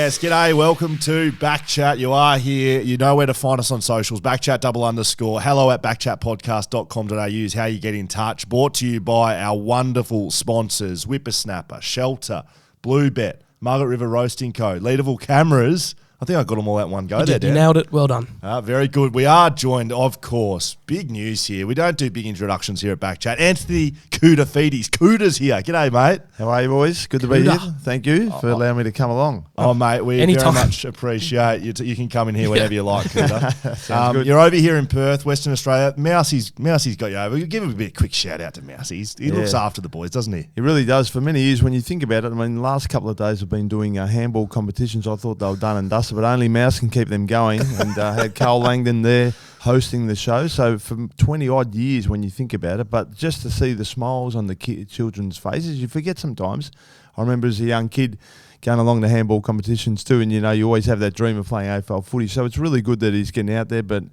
Yes, g'day, welcome to BackChat. You are here. You know where to find us on socials. BackChat _ hello at backchatpodcast.com.au is how you get in touch. Brought to you by our wonderful sponsors, Whippersnapper, Shelter, Bluebet, Margaret River Roasting Co., Leaderville Cameras. I think I got them all out in one go. You nailed it. Well done. Very good. We are joined, of course, big news here. We don't do big introductions here at BackChat. Anthony Koutoufides. Kuda's here. G'day, mate. How are you, boys? Good to be here. Thank you for allowing me to come along. Oh, mate, we Anytime. very much appreciate you. You can come in here whenever you like, Kuda. Sounds good. You're over here in Perth, Western Australia. Mousey's got you over. Give him a bit of quick shout out to Mousey. He looks after the boys, doesn't he? He really does. For many years, when you think about it, I mean, the last couple of days I've been doing handball competitions. I thought they were done and dusted, but only Mouse can keep them going. And had Carl Langdon there hosting the show. So for 20-odd years, when you think about it, but just to see the smiles on the children's faces, you forget sometimes. I remember as a young kid going along to handball competitions too, and you always have that dream of playing AFL footy. So it's really good that he's getting out there. But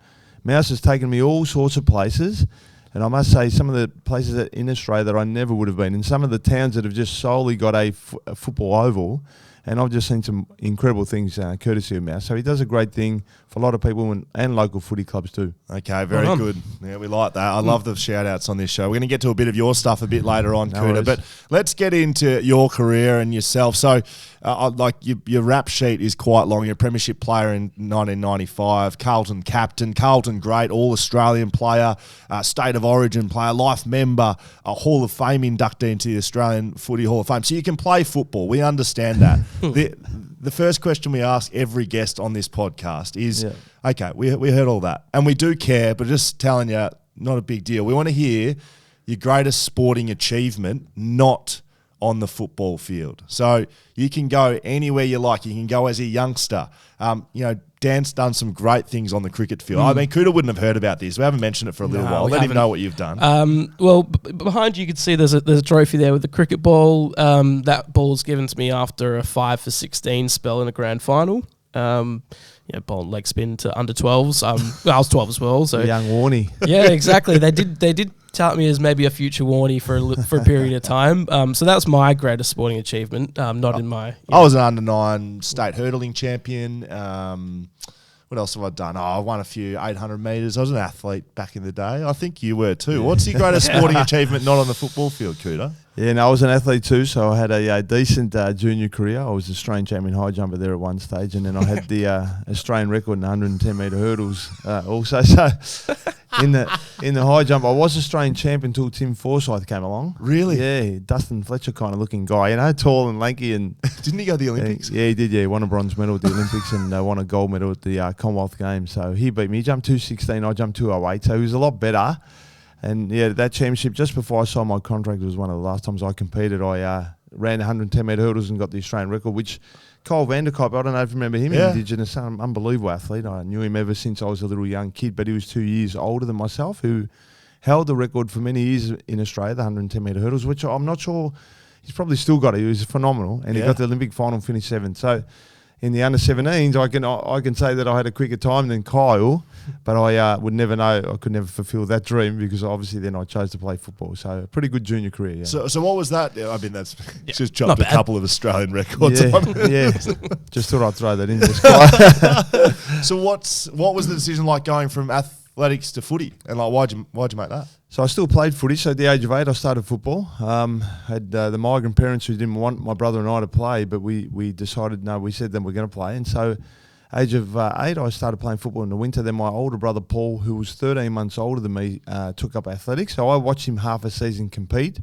Mouse has taken me all sorts of places, and I must say some of the places in Australia that I never would have been, and some of the towns that have just solely got a football oval. And I've just seen some incredible things courtesy of Mouse. So he does a great thing for a lot of people and local footy clubs too. Okay, very good. Yeah, we like that. I love the shout-outs on this show. We're going to get to a bit of your stuff a bit later on, Cuda. But let's get into your career and yourself. So, your rap sheet is quite long. You're a premiership player in 1995, Carlton captain, Carlton great, all-Australian player, state of origin player, life member, a Hall of Fame inductee into the Australian Footy Hall of Fame. So you can play football. We understand that. The first question we ask every guest on this podcast is, okay, we heard all that, and we do care, but just telling you, not a big deal. We want to hear your greatest sporting achievement, not on the football field. So you can go anywhere you like. You can go as a youngster. Dan's done some great things on the cricket field. I mean, Cuda wouldn't have heard about this. We haven't mentioned it for a little while. Let him know what you've done. Behind you can see there's a trophy there with the cricket ball. That ball was given to me after a 5 for 16 spell in a grand final. Ball leg spin to under 12s. I was 12 as well. So young Warnie. Yeah, exactly. They did tout me as maybe a future Warnie for a period of time. So that's my greatest sporting achievement. Not in my. I was an under-9 state hurdling champion. What else have I done? I won a few 800 metres. I was an athlete back in the day. I think you were too. What's your greatest sporting achievement not on the football field, Cuda? Yeah, I was an athlete too, so I had a decent junior career. I was Australian champion high jumper there at one stage, and then I had the Australian record in 110 metre hurdles also. So in the high jump, I was Australian champion until Tim Forsyth came along. Really? Yeah, Dustin Fletcher kind of looking guy, tall and lanky. And didn't he go to the Olympics? Yeah, he did. Yeah, he won a bronze medal at the Olympics and won a gold medal at the Commonwealth Games. So he beat me. He jumped 216, I jumped 208. So he was a lot better. And yeah, that championship, just before I signed my contract, was one of the last times I competed. I ran 110 metre hurdles and got the Australian record, which Cole Vanderkop, I don't know if you remember him, Indigenous, unbelievable athlete. I knew him ever since I was a little young kid, but he was 2 years older than myself, who held the record for many years in Australia, the 110 metre hurdles, which I'm not sure, he's probably still got it. He was phenomenal, and he got the Olympic final and finished 7th. So in the under-17s, I can say that I had a quicker time than Kyle, but I would never know. I could never fulfil that dream because obviously then I chose to play football. So a pretty good junior career. Yeah. So what was that? I mean, that's just chopped a couple of Australian records. Yeah. Just thought I'd throw that in. Just So what was the decision like going from athletics to footy, and why'd you make that? So I still played footy. So at the age of 8, I started football. Had the migrant parents who didn't want my brother and I to play, but we decided no. We said then we're going to play, and so age of 8, I started playing football in the winter. Then my older brother Paul, who was 13 months older than me, took up athletics. So I watched him half a season compete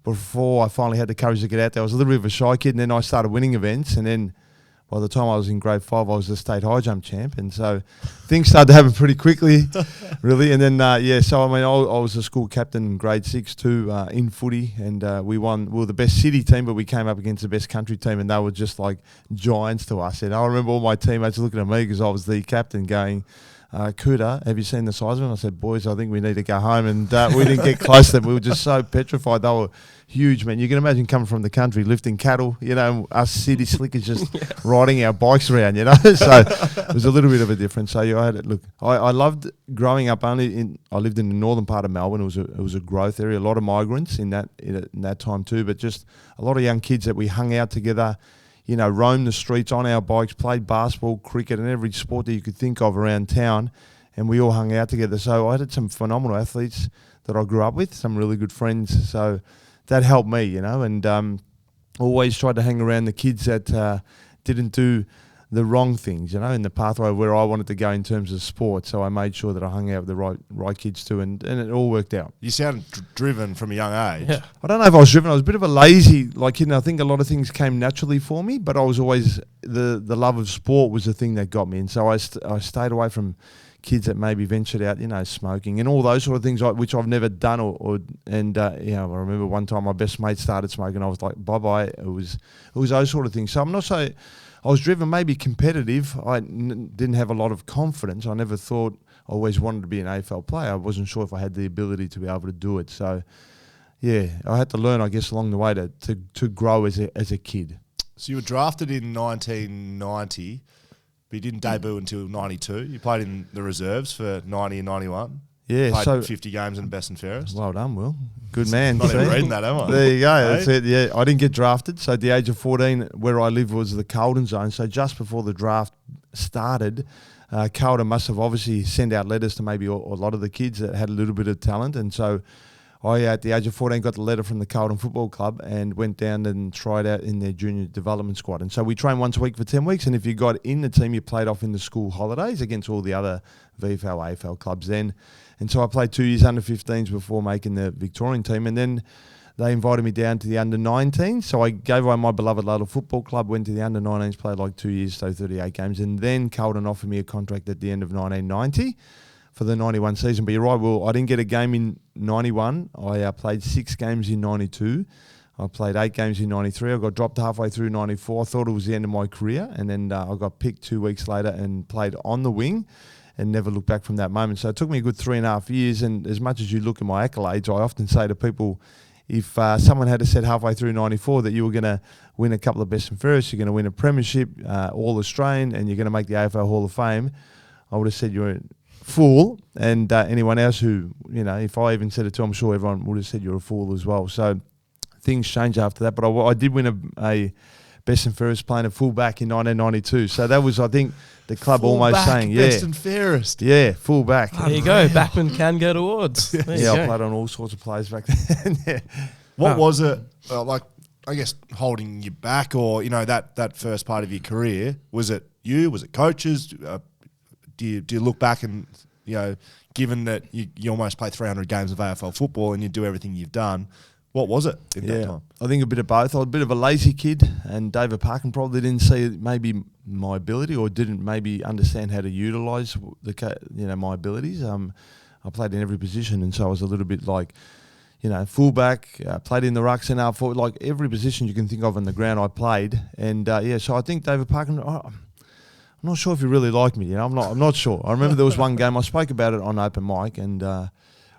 before I finally had the courage to get out there. I was a little bit of a shy kid, and then I started winning events, and then by the time I was in grade 5, I was the state high jump champ, and so things started to happen pretty quickly, really. And then, so I mean, I was a school captain in grade 6 too in footy, and we won. We were the best city team, but we came up against the best country team, and they were just like giants to us. And I remember all my teammates looking at me because I was the captain, going, Cuda, have you seen the size of them? I said, boys, I think we need to go home. And we didn't get close to them. We were just so petrified. They were huge, man. You can imagine coming from the country, lifting cattle, us city slickers just riding our bikes around, So it was a little bit of a difference. So I had it. Look, I loved growing up. I lived in the northern part of Melbourne. It was a growth area. A lot of migrants in that time too, but just a lot of young kids that we hung out together. roamed the streets on our bikes, played basketball, cricket, and every sport that you could think of around town, and we all hung out together. So I had some phenomenal athletes that I grew up with, some really good friends. So that helped me, and always tried to hang around the kids that didn't do the wrong things, in the pathway where I wanted to go in terms of sport. So I made sure that I hung out with the right kids too, and it all worked out. You sound driven from a young age. Yeah. I don't know if I was driven. I was a bit of a lazy, I think a lot of things came naturally for me, but I was always, the love of sport was the thing that got me. And so I stayed away from kids that maybe ventured out, smoking and all those sort of things, which I've never done. I remember one time my best mate started smoking. I was like, bye-bye. It was those sort of things. So I'm not so... I was driven, maybe competitive. I didn't have a lot of confidence. I never thought I always wanted to be an AFL player. I wasn't sure if I had the ability to be able to do it. So, yeah, I had to learn, I guess, along the way to grow as a kid. So you were drafted in 1990, but you didn't debut until 92. You played in the reserves for 90 and 91. Yeah, played 50 games in best and fairest. Well done, Will. Good man. Not even reading that, am I? There you go. Hey? That's it. Yeah, I didn't get drafted. So at the age of 14, where I lived was the Carlton zone. So just before the draft started, Carlton must have obviously sent out letters to maybe a lot of the kids that had a little bit of talent. And so I, at the age of 14, got the letter from the Carlton Football Club and went down and tried out in their junior development squad. And so we trained once a week for 10 weeks. And if you got in the team, you played off in the school holidays against all the other VFL, AFL clubs then. And so I played 2 years under 15s before making the Victorian team. And then they invited me down to the under 19s. So I gave away my beloved Ludlow Football Club, went to the under 19s, played like 2 years, so 38 games. And then Carlton offered me a contract at the end of 1990 for the 91 season. But you're right, Will, I didn't get a game in 91. I played 6 games in 92. I played 8 games in 93. I got dropped halfway through 94. I thought it was the end of my career. And then I got picked 2 weeks later and played on the wing and never looked back from that moment. So it took me a good 3.5 years. And as much as you look at my accolades, I often say to people, if someone had said halfway through 94 that you were going to win a couple of best and fairest, you're going to win a premiership, All-Australian, and you're going to make the AFL Hall of Fame, I would have said you're a fool. And anyone else who, if I even said it to, I'm sure everyone would have said you're a fool as well. So things changed after that. But I did win a best and fairest playing a fullback in 1992. So that was, I think, the club full almost back, saying, yeah. best and fairest. Yeah, fullback. There you go. Backman can get awards. I played on all sorts of players back then. Yeah. What was it like? I guess holding you back, or that first part of your career, was it you? Was it coaches? Do you look back and given that you almost play 300 games of AFL football and you do everything you've done, what was it in that time? I think a bit of both. I was a bit of a lazy kid, and David Parkin probably didn't see maybe my ability, or didn't maybe understand how to utilise my abilities. I played in every position, and so I was a little bit like, fullback, played in the ruck, centre, half forward, like every position you can think of on the ground I played. And so I think David Parkin, I'm not sure if he really liked me. I'm not sure. I remember there was one game, I spoke about it on open mic, and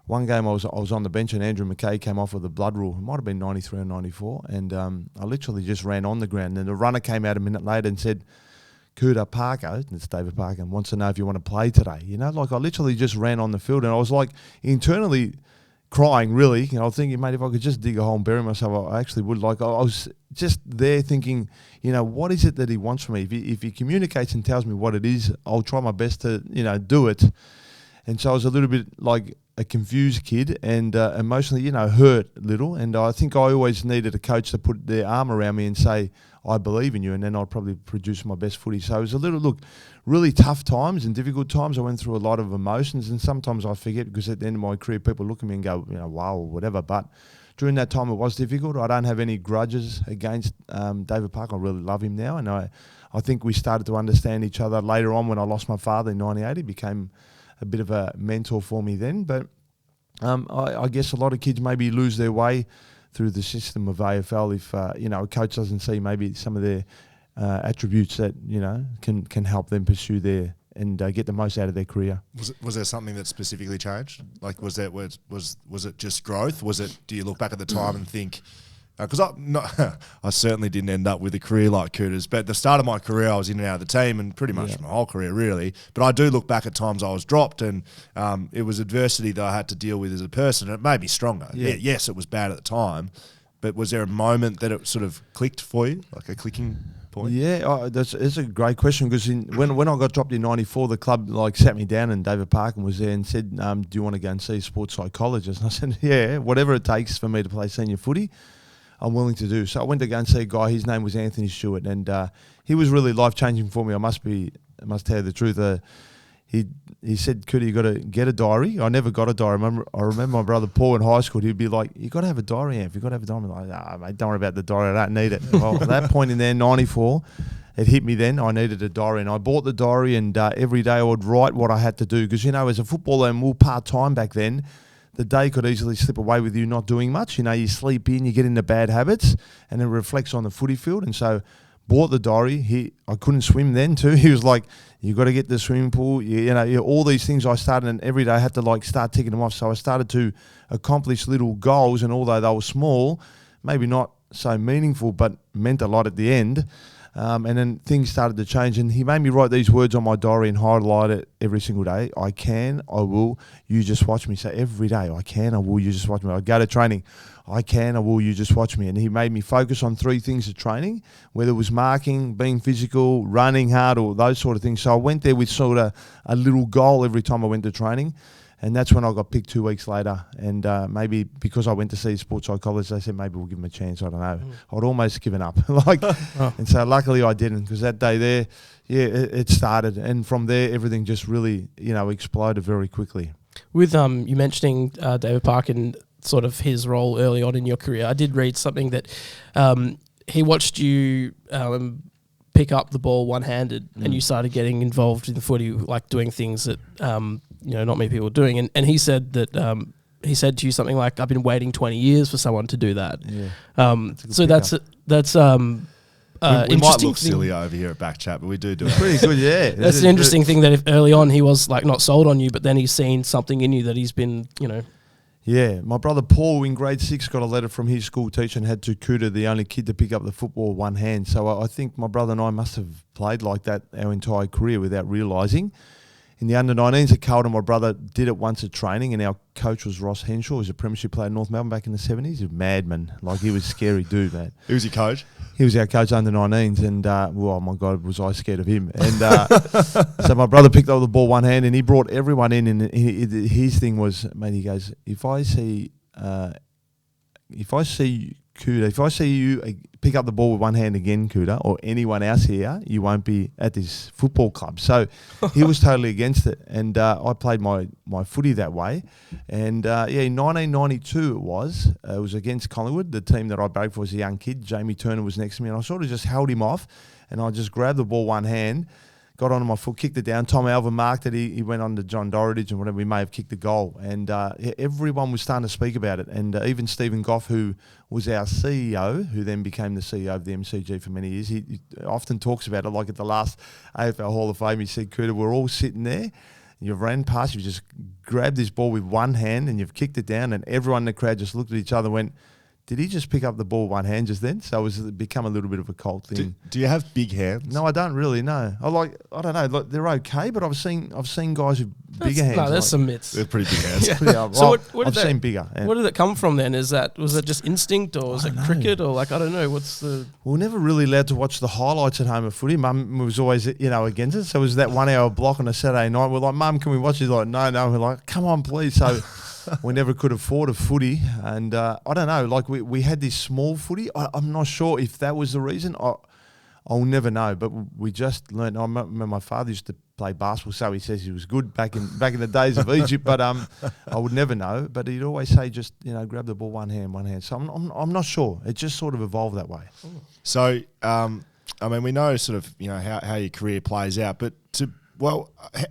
one game I was on the bench and Andrew McKay came off with a blood rule. It might have been 93 or 94. And I literally just ran on the ground. And the runner came out a minute later and said, Cuda Parker, it's David Parker, wants to know if you want to play today. I literally just ran on the field, and I was like internally crying, really. I was thinking, mate, if I could just dig a hole and bury myself, I actually would. I was just there thinking, what is it that he wants from me? If he communicates and tells me what it is, I'll try my best to, do it. And so I was a little bit like a confused kid and emotionally, hurt a little. And I think I always needed a coach to put their arm around me and say, I believe in you, and then I'd probably produce my best footy. So it was a little, really tough times and difficult times. I went through a lot of emotions, and sometimes I forget, because at the end of my career, people look at me and go, wow, or whatever. But during that time, it was difficult. I don't have any grudges against David Parker. I really love him now, and I think we started to understand each other later on when I lost my father in 98. He became a bit of a mentor for me then. But I guess a lot of kids maybe lose their way through the system of AFL if a coach doesn't see maybe some of their attributes that can help them pursue their and get the most out of their career. Was there something that specifically changed? Like was it just growth? Do you look back at the time and think? Because I certainly didn't end up with a career like Cuda's, but at the start of my career, I was in and out of the team, and pretty much my whole career, really. But I do look back at times I was dropped, and it was adversity that I had to deal with as a person, and it made me stronger. Yeah. Yes, it was bad at the time, but was there a moment that it sort of clicked for you, like a clicking point? Yeah, that's a great question because when I got dropped in '94, the club sat me down and David Parkin was there and said, "Do you want to go and see a sports psychologist?" And I said, "Yeah, whatever it takes for me to play senior footy, I'm willing to do." So I went to go and see a guy. His name was Anthony Stewart, and he was really life changing for me. I must tell you the truth. He said, "Cuda, you got to get a diary." I never got a diary. I remember my brother Paul in high school. He'd be like, "You got to have a diary, Anth. You got to have a diary." I'm like, "Ah, mate, don't worry about the diary. I don't need it." Well, at that point in there, '94, it hit me. Then I needed a diary, and I bought the diary. And every day I would write what I had to do because as a footballer, and we were part time back then, the day could easily slip away with you not doing much. You sleep in, you get into bad habits, and it reflects on the footy field. And so, bought the diary. I couldn't swim then too. He was like, "You got to get the swimming pool." All these things I started, and every day I had to start ticking them off. So I started to accomplish little goals, and although they were small, maybe not so meaningful, but meant a lot at the end. And then things started to change, and he made me write these words on my diary and highlight it every single day. I can, I will, you just watch me. So every day, I can, I will, you just watch me. I go to training, I can, I will, you just watch me. And he made me focus on 3 things at training, whether it was marking, being physical, running hard, or those sort of things. So I went there with sort of a little goal every time I went to training. And that's when I got picked 2 weeks later. And maybe because I went to see a sports psychologist, they said maybe we'll give him a chance. I don't know. I'd almost given up. And so luckily I didn't, because that day there, it started. And from there, everything just really, exploded very quickly. With you mentioning David Parkin, sort of his role early on in your career, I did read something that he watched you pick up the ball one-handed and you started getting involved in the footy, doing things that not many people are doing, and he said that he said to you something like, "I've been waiting 20 years for someone to do that." So that's we might look thing. silly over here at BackChat, but we do it. Pretty good, yeah. That's an interesting thing, that if early on he was not sold on you, but then he's seen something in you that he's been, Yeah, my brother Paul in grade 6 got a letter from his school teacher and had to Cuda, the only kid to pick up the football one hand. So I think my brother and I must have played like that our entire career without realising. In the under-19s at Carlton, my brother did it once at training, and our coach was Ross Henshaw, who was a premiership player in North Melbourne back in the 70s. He was a madman. He was a scary dude, man. Who was your coach? He was our coach under-19s, and, oh my God, was I scared of him. And so my brother picked up the ball one hand, and he brought everyone in, and his thing was, mate, he goes, if I see Cuda, if I see you pick up the ball with one hand again, Cuda, or anyone else here, you won't be at this football club. So he was totally against it, and I played my footy that way. And in 1992 it was against Collingwood. The team that I barracked for was a young kid. Jamie Turner was next to me, and I sort of just held him off, and I just grabbed the ball one hand, got onto my foot, kicked it down. Tom Alvin marked it. He went on to John Dorridge and whatever. We may have kicked the goal. And everyone was starting to speak about it. And even Stephen Goff, who was our CEO, who then became the CEO of the MCG for many years, he often talks about it. At the last AFL Hall of Fame, he said, "Cuda, we're all sitting there. You've ran past, you've just grabbed this ball with one hand and you've kicked it down." And everyone in the crowd just looked at each other and went, "Did he just pick up the ball one hand just then?" So it's become a little bit of a cult thing. Do you have big hands? No, I don't really. No, I don't know. They're okay, but I've seen guys with bigger hands. No, there's some myths. They're pretty big hands. So I've seen bigger. Yeah. What did it come from then? Was that just instinct, or was it cricket, or I don't know? What's the? We were never really allowed to watch the highlights at home of footy. Mum was always against it. So it was that 1 hour block on a Saturday night. We're like, "Mum, can we watch?" She's like, "No." We're like, "Come on, please." So. We never could afford a footy, and I don't know. We had this small footy. I'm not sure if that was the reason. I'll never know. But we just learned. I remember my father used to play basketball, so he says he was good back in the days of Egypt. But I would never know. But he'd always say, just grab the ball one hand. So I'm not sure. It just sort of evolved that way. So we know sort of how your career plays out, but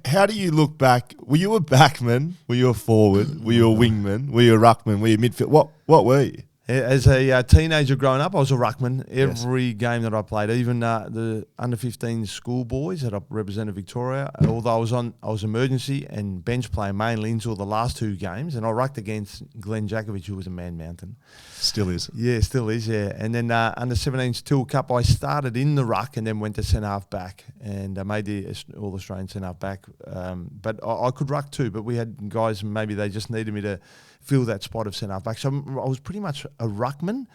how do you look back? Were you a backman? Were you a forward? Were you a wingman? Were you a ruckman? Were you a midfield? What were you? As a teenager growing up, I was a ruckman every game that I played. Even the under-15 schoolboys that I represented Victoria. Although I was emergency and bench player mainly until the last 2 games, and I rucked against Glenn Jakovich, who was a man mountain. Still is. Yeah, still is. Yeah, and then under-17 Steel Cup, I started in the ruck and then went to centre half back, and I made the All Australian centre half back. But I could ruck too. But we had guys, maybe they just needed me to fill that spot of centre half back. So I was pretty much a ruckman,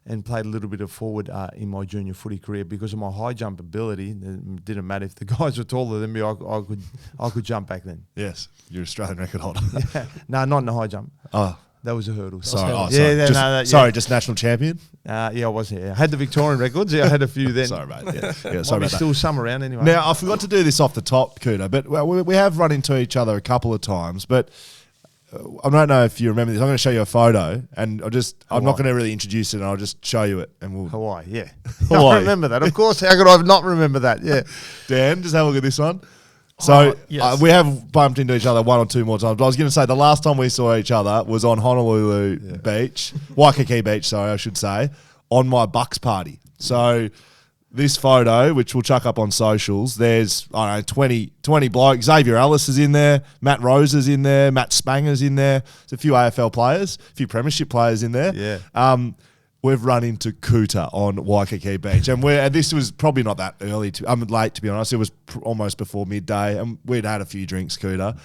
and played a little bit of forward in my junior footy career because of my high jump ability. It didn't matter if the guys were taller than me, I could jump back then. Yes, you're Australian record holder. Yeah. No, not in the high jump. Oh. That was a hurdle. Sorry. Oh, sorry. Yeah, sorry, just national champion? Yeah, I was. Yeah. I had the Victorian records. Yeah, I had a few then. Sorry, mate. Yeah, sorry about still some around anyway. Now, I forgot to do this off the top, Cuda, but we have run into each other a couple of times, but I don't know if you remember this. I'm going to show you a photo, and I'm not going to really introduce it, and I'll just show you it. And we'll Hawaii, yeah. Hawaii. I remember that. Of course, how could I not remember that? Yeah. Dan, just have a look at this one. So yes. We have bumped into each other one or two more times. But I was going to say the last time we saw each other was on Honolulu Beach, Waikiki Beach, sorry, I should say, on my Bucks party. So this photo, which we'll chuck up on socials, there's, I don't know, 20 blokes. Xavier Ellis is in there. Matt Rose is in there. Matt Spanger's in there. There's a few AFL players, a few premiership players in there. Yeah. We've run into Kuta on Waikiki Beach, and this was probably not that early. I'm late, to be honest. It was almost before midday, and we'd had a few drinks, Kuta.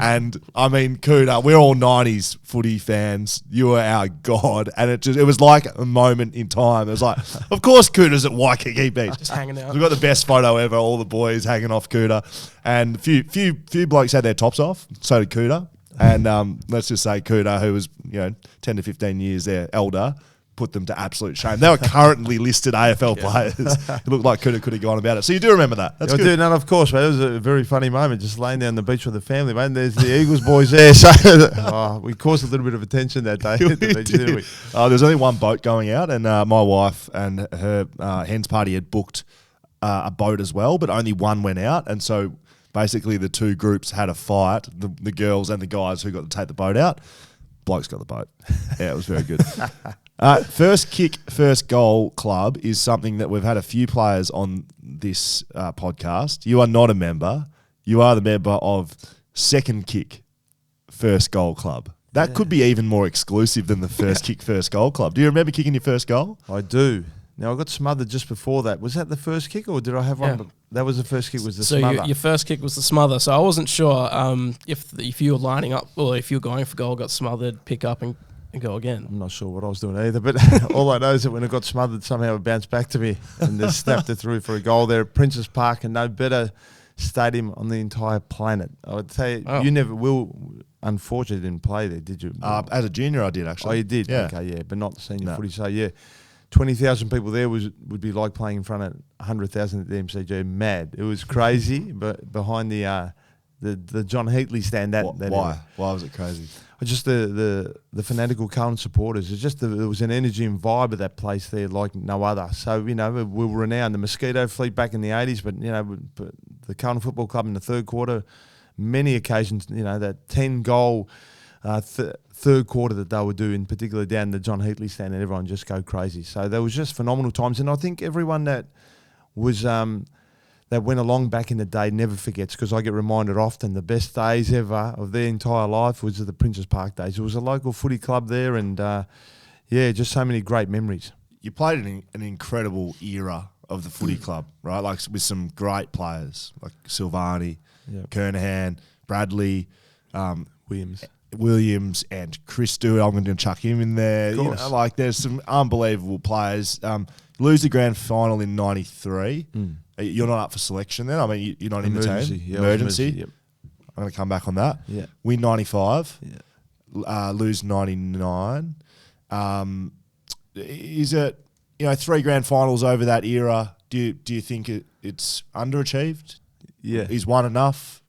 And I mean, Kuta, we're all '90s footy fans. You were our god, and it was like a moment in time. It was like, of course, Kuta's at Waikiki Beach, just hanging out. We've got the best photo ever. All the boys hanging off Kuta, and a few blokes had their tops off. So did Kuta, and let's just say Kuta, who was 10 to 15 years their elder, put them to absolute shame. They were currently listed AFL players. It looked like could have gone about it. So you do remember that. That's good. No, of course, mate. It was a very funny moment, just laying down the beach with the family, mate. And there's the Eagles boys there. So we caused a little bit of attention that day at the beach, didn't we? There was only one boat going out, and my wife and her hens party had booked a boat as well, but only one went out. And so basically the two groups had a fight, the girls and the guys who got to take the boat out. Blokes got the boat. Yeah, it was very good. First kick, first goal club is something that we've had a few players on this podcast. You are not a member. You are the member of second kick, first goal club. That could be even more exclusive than the first kick, first goal club. Do you remember kicking your first goal? I do. Now, I got smothered just before that. Was that the first kick, or did I have one? That was the first kick, was the smother. So your first kick was the smother. So I wasn't sure if you were lining up or if you were going for goal, got smothered, pick up and go again. I'm not sure what I was doing either, but all I know is that when it got smothered, somehow it bounced back to me and they snapped it through for a goal there at Princes Park, and no better stadium on the entire planet. I would say you never will. Unfortunately, didn't play there, did you? As a junior, I did actually. Oh, you did? Yeah. Okay, yeah, but not the senior footy. So, yeah, 20,000 people there would be like playing in front of 100,000 at the MCG. Mad. It was crazy, but behind the John Heatley stand, that why was it crazy? Just the fanatical Carlton supporters. It's just there was an energy and vibe of that place there like no other. So, we were renowned. The Mosquito Fleet back in the 80s, but, but the Carlton Football Club in the third quarter, many occasions, that 10-goal third quarter that they would do, in particular down the John Heatley stand, and everyone just go crazy. So there was just phenomenal times. And I think everyone that was that went along back in the day never forgets, because I get reminded often the best days ever of their entire life was the Princes Park days. It was a local footy club there, and just so many great memories. You played in an incredible era of the footy club, right? Like with some great players like Silvani, Kernahan, Bradley, Williams, and Chris Stewart. I'm going to chuck him in there. There's some unbelievable players. Lose the grand final in '93. You're not up for selection then? I mean, you're not in the team? Yeah, emergency. Yep. I'm going to come back on that. Yeah. Win 95. Yeah. Lose 99. Is it, 3 grand finals over that era? Do you think it's underachieved? Yeah. Is one enough?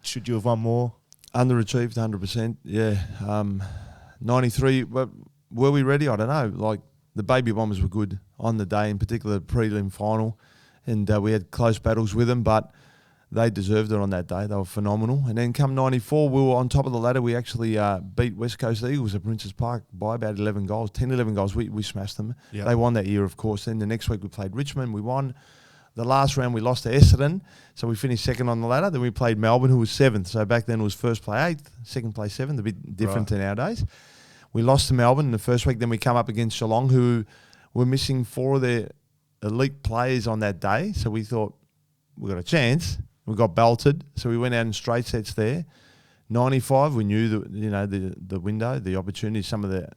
Should you have won more? Underachieved, 100%. Yeah. 93, but were we ready? I don't know. Like, the Baby Bombers were good on the day, in particular the prelim final, and we had close battles with them, but they deserved it on that day. They were phenomenal. And then come 94, we were on top of the ladder. We actually beat West Coast Eagles at Princes Park by about 11 goals. 11 goals. We smashed them. Yep. They won that year, of course. Then the next week we played Richmond. We won. The last round we lost to Essendon, so we finished second on the ladder. Then we played Melbourne, who was 7th. So back then it was first play 8th, second play 7th, a bit different to nowadays. We lost to Melbourne in the first week. Then we come up against Geelong, who were missing 4 of their elite players on that day. So we thought, we got a chance. We got belted. So we went out in straight sets there. 95, we knew the window, the opportunity, some of the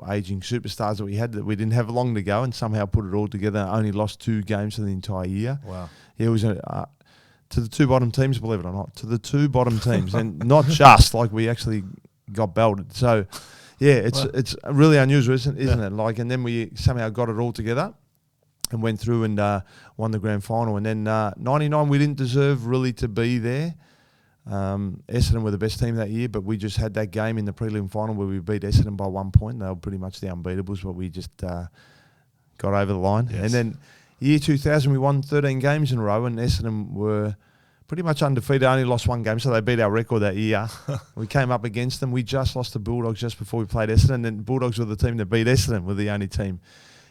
aging superstars that we had, that we didn't have long to go, and somehow put it all together. Only lost 2 games for the entire year. Wow. Yeah, it was to the 2 bottom teams, believe it or not, to the 2 bottom teams, and not just like we actually got belted. So, yeah, it's really unusual, isn't it? Like, and then we somehow got it all together and went through and won the grand final. And then 99, we didn't deserve really to be there. Essendon were the best team that year, but we just had that game in the prelim final where we beat Essendon by 1 point. They were pretty much the unbeatables, but we just got over the line. Yes. And then year 2000, we won 13 games in a row, and Essendon were pretty much undefeated, only lost 1 game, so they beat our record that year. We came up against them. We just lost to Bulldogs just before we played Essendon, and Bulldogs were the team that beat Essendon, were the only team.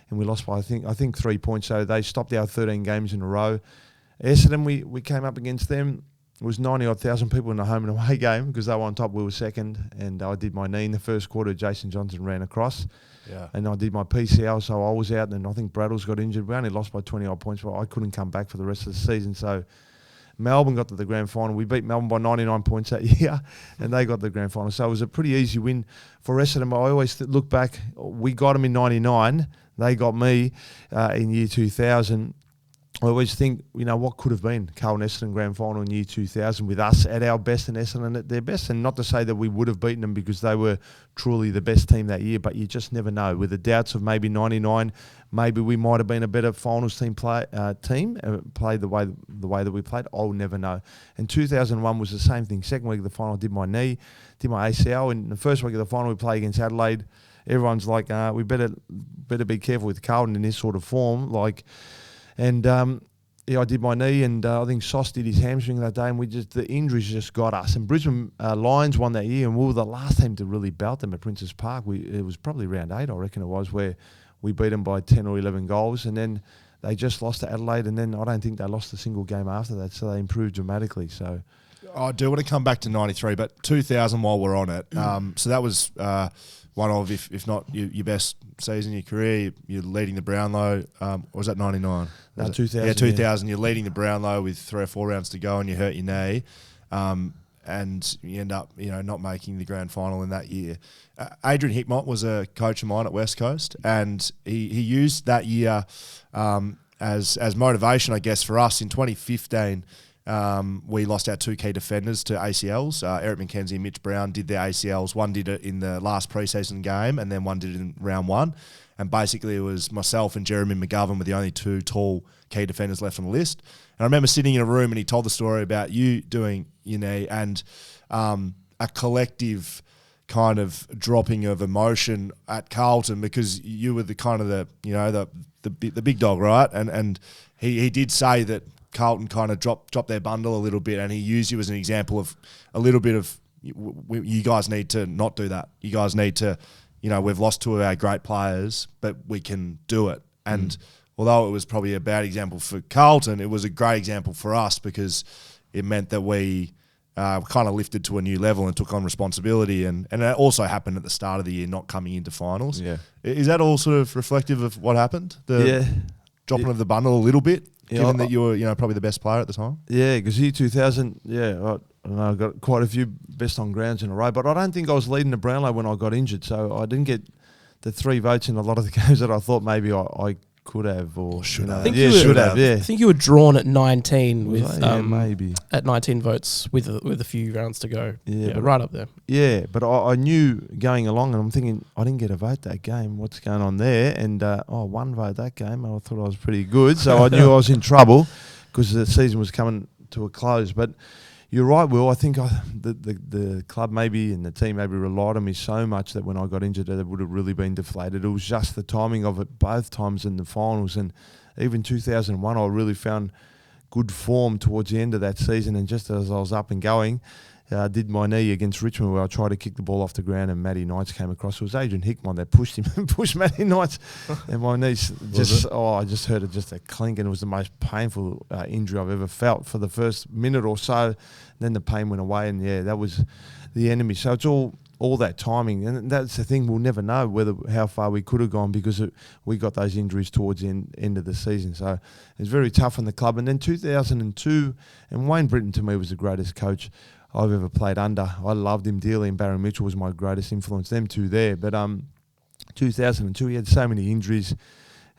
And we lost by, I think 3 points, so they stopped our 13 games in a row. Essendon, we came up against them. It was 90-odd thousand people in the home and away game because they were on top, we were second, and I did my knee in the first quarter. Jason Johnson ran across, and I did my PCL, so I was out, and I think Braddles got injured. We only lost by 20-odd points, but I couldn't come back for the rest of the season. So Melbourne got to the grand final. We beat Melbourne by 99 points that year, and they got the grand final. So it was a pretty easy win for Essendon. I always look back, we got them in 99, they got me in year 2000. I always think, what could have been Carlton Essendon grand final in year 2000 with us at our best and Essendon at their best. And not to say that we would have beaten them because they were truly the best team that year, but you just never know. With the doubts of maybe 99, maybe we might have been a better finals team played the way that we played. I'll never know. And 2001 was the same thing. Second week of the final, I did my knee, did my ACL. In the first week of the final, we play against Adelaide. Everyone's like, we better be careful with Carlton in this sort of form. And I did my knee, and I think Sauce did his hamstring that day, and the injuries just got us. And Brisbane Lions won that year, and we were the last team to really belt them at Princes Park. It was probably round 8, I reckon it was, where we beat them by 10 or 11 goals, and then they just lost to Adelaide, and then I don't think they lost a single game after that, so they improved dramatically. So I do want to come back to 93, but 2000 while we're on it. So that was one of, if not your best season in your career. You're leading the Brownlow. Or was that 99? No, 2000. Yeah, 2000. You're leading the Brownlow with 3 or 4 rounds to go, and you hurt your knee. And you end up, not making the grand final in that year. Adrian Hickmott was a coach of mine at West Coast, and he used that year as motivation, I guess, for us in 2015. We lost our 2 key defenders to ACLs. Eric McKenzie and Mitch Brown did their ACLs. One did it in the last preseason game, and then one did it in round 1. And basically it was myself and Jeremy McGovern were the only 2 tall key defenders left on the list. And I remember sitting in a room, and he told the story about you doing your knee and a collective kind of dropping of emotion at Carlton, because you were the kind of the big dog, right? And he did say that Carlton kind of dropped their bundle a little bit, and he used you as an example of a little bit of, you guys need to not do that. You guys need to, we've lost 2 of our great players, but we can do it. And although it was probably a bad example for Carlton, it was a great example for us because it meant that we kind of lifted to a new level and took on responsibility. And it also happened at the start of the year, not coming into finals. Yeah. Is that all sort of reflective of what happened? Dropping of the bundle a little bit? Given that you were, probably the best player at the time. Yeah, because year 2000, I got quite a few best on grounds in a row, but I don't think I was leading the Brownlow when I got injured, so I didn't get the 3 votes in a lot of the games that I thought maybe I could have or should have. Should have. I think you were drawn at 19 with maybe at 19 votes with a few rounds to go. Yeah, right up there. Yeah, but I knew going along, and I'm thinking I didn't get a vote that game. What's going on there? And 1 vote that game. I thought I was pretty good, so I knew I was in trouble because the season was coming to a close. But you're right, Will. I think the club maybe and the team maybe relied on me so much that when I got injured, it would have really been deflated. It was just the timing of it both times in the finals. And even 2001, I really found good form towards the end of that season. And just as I was up and going, I did my knee against Richmond where I tried to kick the ball off the ground and Matty Knights came across. It was Adrian Hickmott that pushed him and pushed Matty Knights. And my knees I just heard it just a clink, and it was the most painful injury I've ever felt for the first minute or so. Then the pain went away, and that was the enemy. So it's all that timing, and that's the thing. We'll never know how far we could have gone because we got those injuries towards the end of the season. So it was very tough on the club. And then 2002, and Wayne Britton to me was the greatest coach I've ever played under. I loved him dearly, and Barry Mitchell was my greatest influence. Them two there. But 2002, he had so many injuries.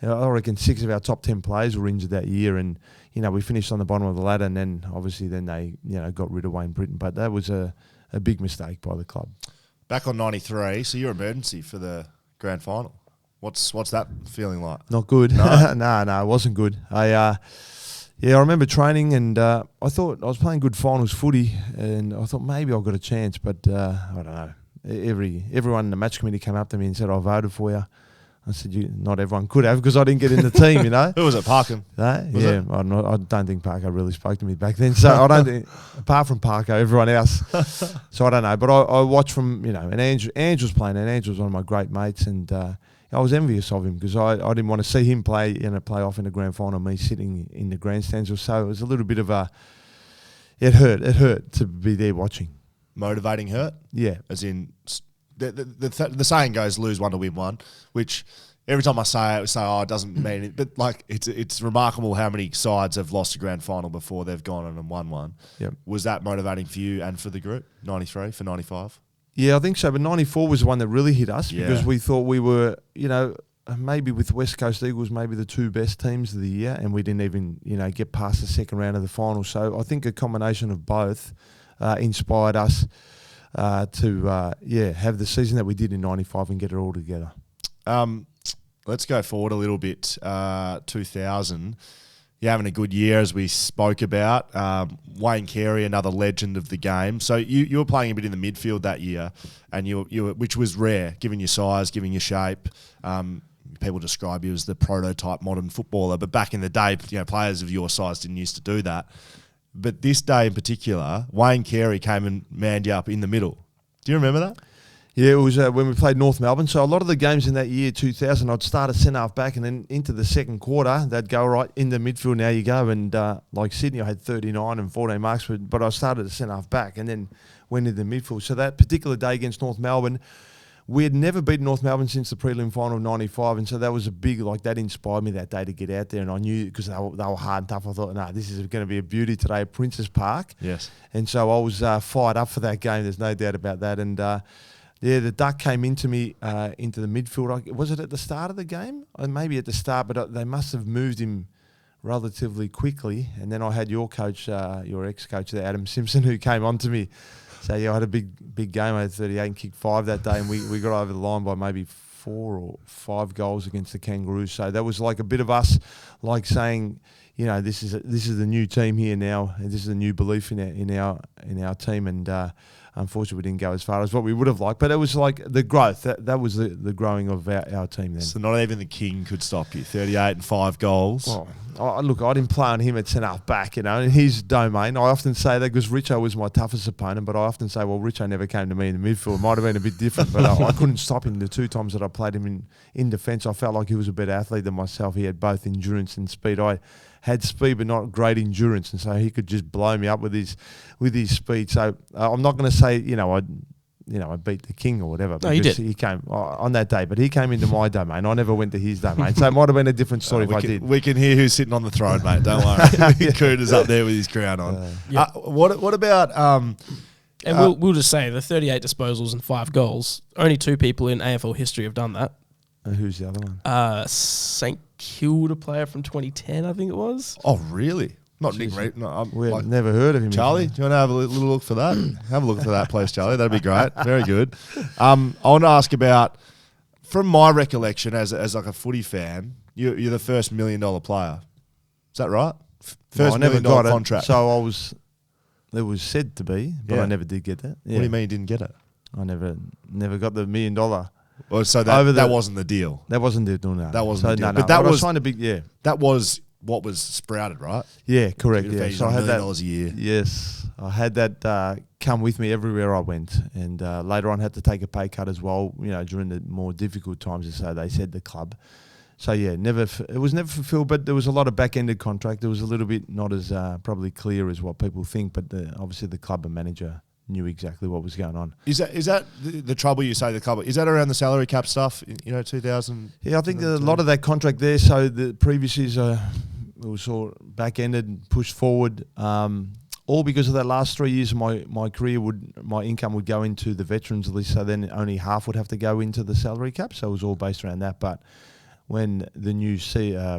I reckon 6 of our top 10 players were injured that year, and we finished on the bottom of the ladder. And then obviously they got rid of Wayne Britton. But that was a big mistake by the club. Back on 93, so you're emergency for the grand final. What's that feeling like? Not good. No, no, it wasn't good. I remember training, and I thought I was playing good finals footy, and I thought maybe I got a chance, but I don't know. Everyone in the match committee came up to me and said, "I voted for you." I said, "Not everyone could have, because I didn't get in the team." Who was it? Parkham? I don't think Parker really spoke to me back then. So I don't think, apart from Parker, everyone else. So I don't know. But I watched from and Ange was playing, and Ange was one of my great mates, and I was envious of him, because I didn't want to see him play in a playoff in the grand final, me sitting in the grandstands or so. It was a little bit of it hurt to be there watching. Motivating hurt? Yeah. As in, the saying goes, lose one to win one, which every time I say it, it doesn't mean it. But it's remarkable how many sides have lost a grand final before they've gone on and won one. Yep. Was that motivating for you and for the group, 93 for 95? Yeah, I think so. But 94 was the one that really hit us, because we thought we were, maybe with West Coast Eagles, maybe the 2 best teams of the year, and we didn't even, get past the second round of the final. So I think a combination of both inspired us to have the season that we did in 95 and get it all together. Let's go forward a little bit. 2000. You're having a good year, as we spoke about. Wayne Carey, another legend of the game. So you were playing a bit in the midfield that year, and you were, which was rare, given your size, given your shape. People describe you as the prototype modern footballer, but back in the day, players of your size didn't used to do that. But this day in particular, Wayne Carey came and manned you up in the middle. Do you remember that? Yeah, it was when we played North Melbourne. So a lot of the games in that year, 2000, I'd start at centre-half back, and then into the second quarter, they'd go right in the midfield, now you go. And like Sydney, I had 39 and 14 marks, but I started at centre-half back and then went into the midfield. So that particular day against North Melbourne, we had never beaten North Melbourne since the prelim final of 95, and so that was a big, that inspired me that day to get out there. And I knew, because they were hard and tough, I thought, this is going to be a beauty today at Princes Park. Yes. And so I was fired up for that game, there's no doubt about that. And the duck came into me, into the midfield. Was it at the start of the game? Maybe at the start, but they must have moved him relatively quickly. And then I had your coach, your ex-coach there, Adam Simpson, who came on to me. So, I had a big game. I had 38 and kicked 5 that day, and we got over the line by maybe 4 or 5 goals against the Kangaroos. So that was like a bit of us, saying, this is the new team here now, and this is a new belief in our team. And unfortunately, we didn't go as far as what we would have liked, but it was like the growth. That was the growing of our team then. So not even the king could stop you. 38 and 5 goals. Look, I didn't play on him at centre-half back, in his domain. I often say that because Richo was my toughest opponent, but I often say, well, Richo never came to me in the midfield. It might have been a bit different, but I couldn't stop him. The 2 times that I played him in defence, I felt like he was a better athlete than myself. He had both endurance and speed. I had speed, but not great endurance, and so he could just blow me up with his speed. So I'm not going to say, I beat the king or whatever. No, you did. He came on that day, but he came into my domain. I never went to his domain. So it might have been a different story if I did. We can hear who's sitting on the throne, mate. Don't worry. Kuda's up there with his crown on. What about... and we'll just say the 38 disposals and 5 goals, only 2 people in AFL history have done that. Who's the other one? St Kilda player from 2010, I think it was. Oh, really? Not Nick Reed. No, We've never heard of him. Charlie, do you want to have a little look for that? Have a look for that, please, Charlie. That'd be great. Very good. I want to ask about, from my recollection as like a footy fan, you're the first $1 million player. Is that right? First I never $1 million got contract. It, so it was said to be, but I never did get that. Yeah. What do you mean you didn't get it? I never got the $1 million. Well, so that wasn't the deal. That wasn't the deal. No, that wasn't the deal. No, but that was trying to be. That was what was sprouted, right? Yeah, correct. Yeah, so I had that $1 million a year. Yes, I had that come with me everywhere I went, and later on had to take a pay cut as well. During the more difficult times, so they said the club. So yeah, it was never fulfilled, but there was a lot of back-ended contract. There was a little bit not as probably clear as what people think, but obviously the club and manager knew exactly what was going on. Is that the trouble you say the club? Is that around the salary cap stuff? 2000. Yeah, I think a lot of that contract there. So the previous years it was sort of back ended, pushed forward. all because of that last 3 years of my career, my income would go into the veterans list, so then only half would have to go into the salary cap. So it was all based around that. But when the new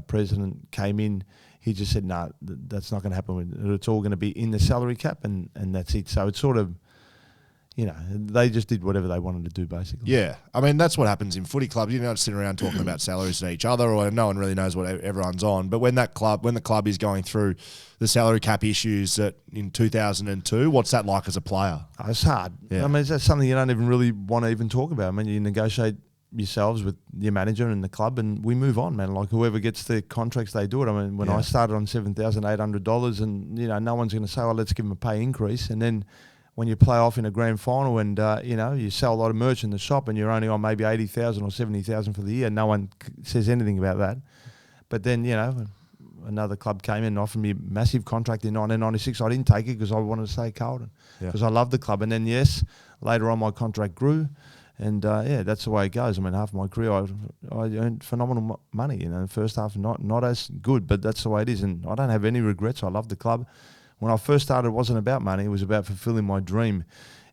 president came in, he just said, no, that's not going to happen. It's all going to be in the salary cap, and that's it. So it's sort of, they just did whatever they wanted to do, basically. Yeah. I mean, that's what happens in footy clubs. You're not sitting around talking about salaries to each other, or no one really knows what everyone's on. But when the club is going through the salary cap issues in 2002, what's that like as a player? It's hard. Yeah. I mean, that's something you don't even really want to even talk about. I mean, you negotiate yourselves with your manager and the club, and we move on, man. Like, whoever gets the contracts, they do it. I mean, when I started on $7,800, and no one's going to say, "Oh, let's give them a pay increase." And then when you play off in a grand final, and you sell a lot of merch in the shop, and you're only on maybe 80,000 or 70,000 for the year, no one says anything about that. But then another club came in and offered me a massive contract in 1996. I didn't take it because I wanted to stay at Carlton because I loved the club. And then later on my contract grew. And that's the way it goes. I mean, half my career, I earned phenomenal money. The first half not as good, but that's the way it is. And I don't have any regrets. I love the club. When I first started, it wasn't about money. It was about fulfilling my dream.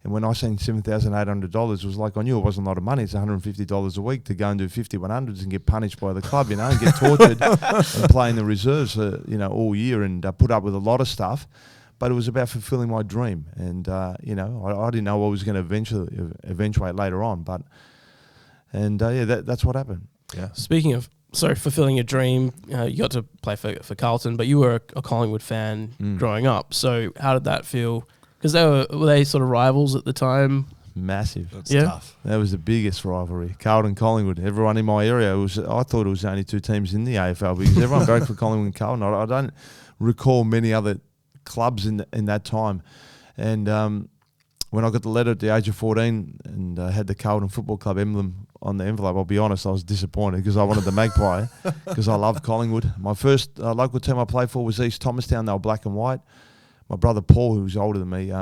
And when I seen $7,800, it was like I knew it wasn't a lot of money. It's $150 a week to go and do 50-100s and get punished by the club, and get tortured and play in the reserves, all year and put up with a lot of stuff. But it was about fulfilling my dream, and I didn't know what was going to eventuate later on. That's what happened. Yeah. Speaking of fulfilling a dream, you got to play for Carlton, but you were a Collingwood fan growing up. So how did that feel? Because were they sort of rivals at the time? Massive. That's tough. That was the biggest rivalry. Carlton, Collingwood. Everyone in my area I thought it was only two teams in the AFL because everyone voted for Collingwood and Carlton. I don't recall many other clubs in that time. And when I got the letter at the age of 14 and had the Carlton Football Club emblem on the envelope, I'll be honest, I was disappointed because I wanted the Magpie because I loved Collingwood. My first local team I played for was East Thomastown. They were black and white. My brother Paul, who was older than me,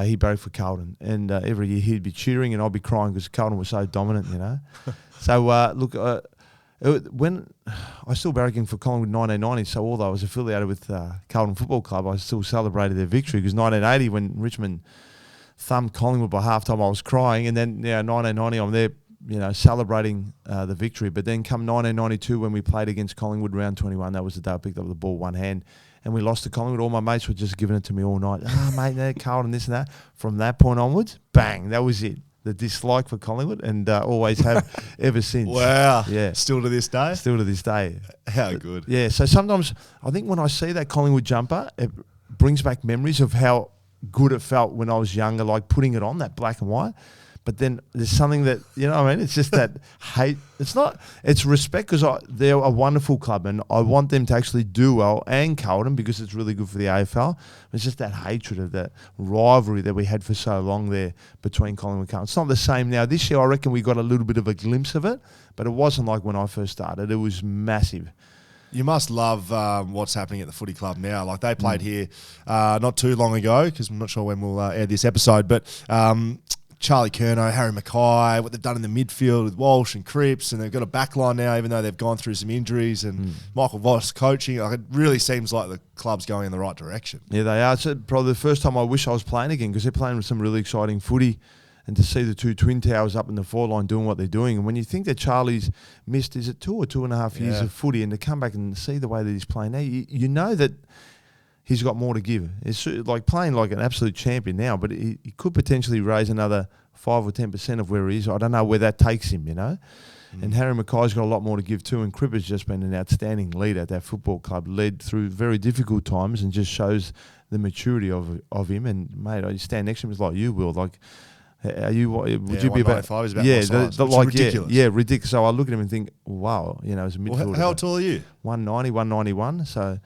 he barracked for Carlton. And every year he'd be cheering and I'd be crying because Carlton was so dominant, So, when I was still barracking for Collingwood in 1990, so although I was affiliated with Carlton Football Club, I still celebrated their victory because 1980, when Richmond thumped Collingwood by halftime, I was crying, and then 1990, I'm there, celebrating the victory. But then come 1992, when we played against Collingwood round 21, that was the day I picked up the ball one hand, and we lost to Collingwood. All my mates were just giving it to me all night. Mate, Carlton, this and that. From that point onwards, bang, that was it. The dislike for Collingwood, and always have ever since. Wow. Yeah. Still to this day? Still to this day. How good. Yeah, so sometimes I think when I see that Collingwood jumper, it brings back memories of how good it felt when I was younger, like putting it on, that black and white. But then there's something that, it's just that hate. It's respect because they're a wonderful club and I want them to actually do well, and Carlton because it's really good for the AFL. It's just that hatred of that rivalry that we had for so long there between Collingwood and Carlton. It's not the same now. This year I reckon we got a little bit of a glimpse of it, but it wasn't like when I first started. It was massive. You must love what's happening at the footy club now. Like they played here not too long ago, because I'm not sure when we'll air this episode, but Charlie Curnow, Harry Mackay, what they've done in the midfield with Walsh and Cripps, and they've got a backline now, even though they've gone through some injuries, and Michael Voss coaching. Like, it really seems like the club's going in the right direction. Yeah, they are. It's probably the first time I wish I was playing again because they're playing with some really exciting footy, and to see the two Twin Towers up in the forline doing what they're doing. And when you think that Charlie's missed, is it 2 or 2.5 years of footy, and to come back and see the way that he's playing now, you know that he's got more to give. It's like playing like an absolute champion now, but he could potentially raise another 5 or 10% of where he is. I don't know where that takes him, And Harry Mackay's got a lot more to give too, and Cripper's just been an outstanding leader at that football club, led through very difficult times and just shows the maturity of him. And, mate, I stand next to him, it's like you will. Like, would you be about? Is about my size, like ridiculous. Yeah, ridiculous. So I look at him and think, wow, as a midfielder. How tall are you? 190, 191. So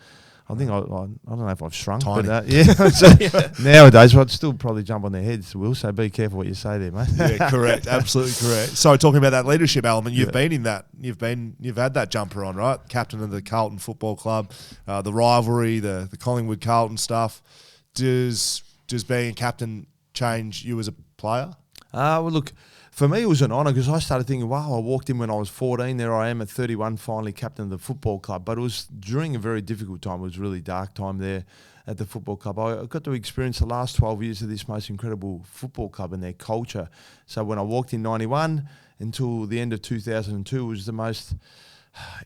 I think I don't know if I've shrunk. Tiny. But, so nowadays, I'd still probably jump on their heads, Will. So be careful what you say there, mate. Yeah, correct. Absolutely correct. So talking about that leadership element, you've been in that. You've had that jumper on, right? Captain of the Carlton Football Club, the rivalry, the Collingwood Carlton stuff. Does being a captain change you as a player? Well, look, for me it was an honour because I started thinking, wow, I walked in when I was 14. There I am at 31, finally captain of the football club. But it was during a very difficult time. It was a really dark time there at the football club. I got to experience the last 12 years of this most incredible football club and their culture. So when I walked in 91 until the end of 2002, it was the most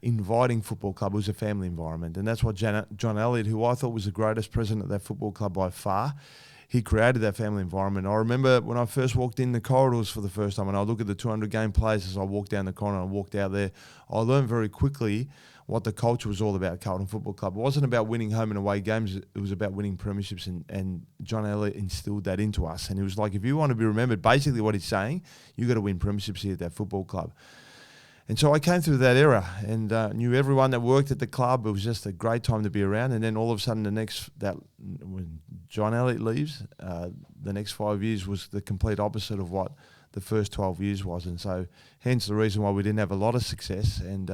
inviting football club. It was a family environment. And that's what John Elliott, who I thought was the greatest president of that football club by far, he created that family environment. I remember when I first walked in the corridors for the first time, and I look at the 200 game players as I walked down the corridor and I walked out there, I learned very quickly what the culture was all about, Carlton Football Club. It wasn't about winning home and away games, it was about winning premierships, and John Elliott instilled that into us. And he was like, if you want to be remembered, basically what he's saying, you got to win premierships here at that football club. And so I came through that era and knew everyone that worked at the club. It was just a great time to be around. And then all of a sudden, when John Elliott leaves, the next 5 years was the complete opposite of what the first 12 years was. And so hence the reason why we didn't have a lot of success. And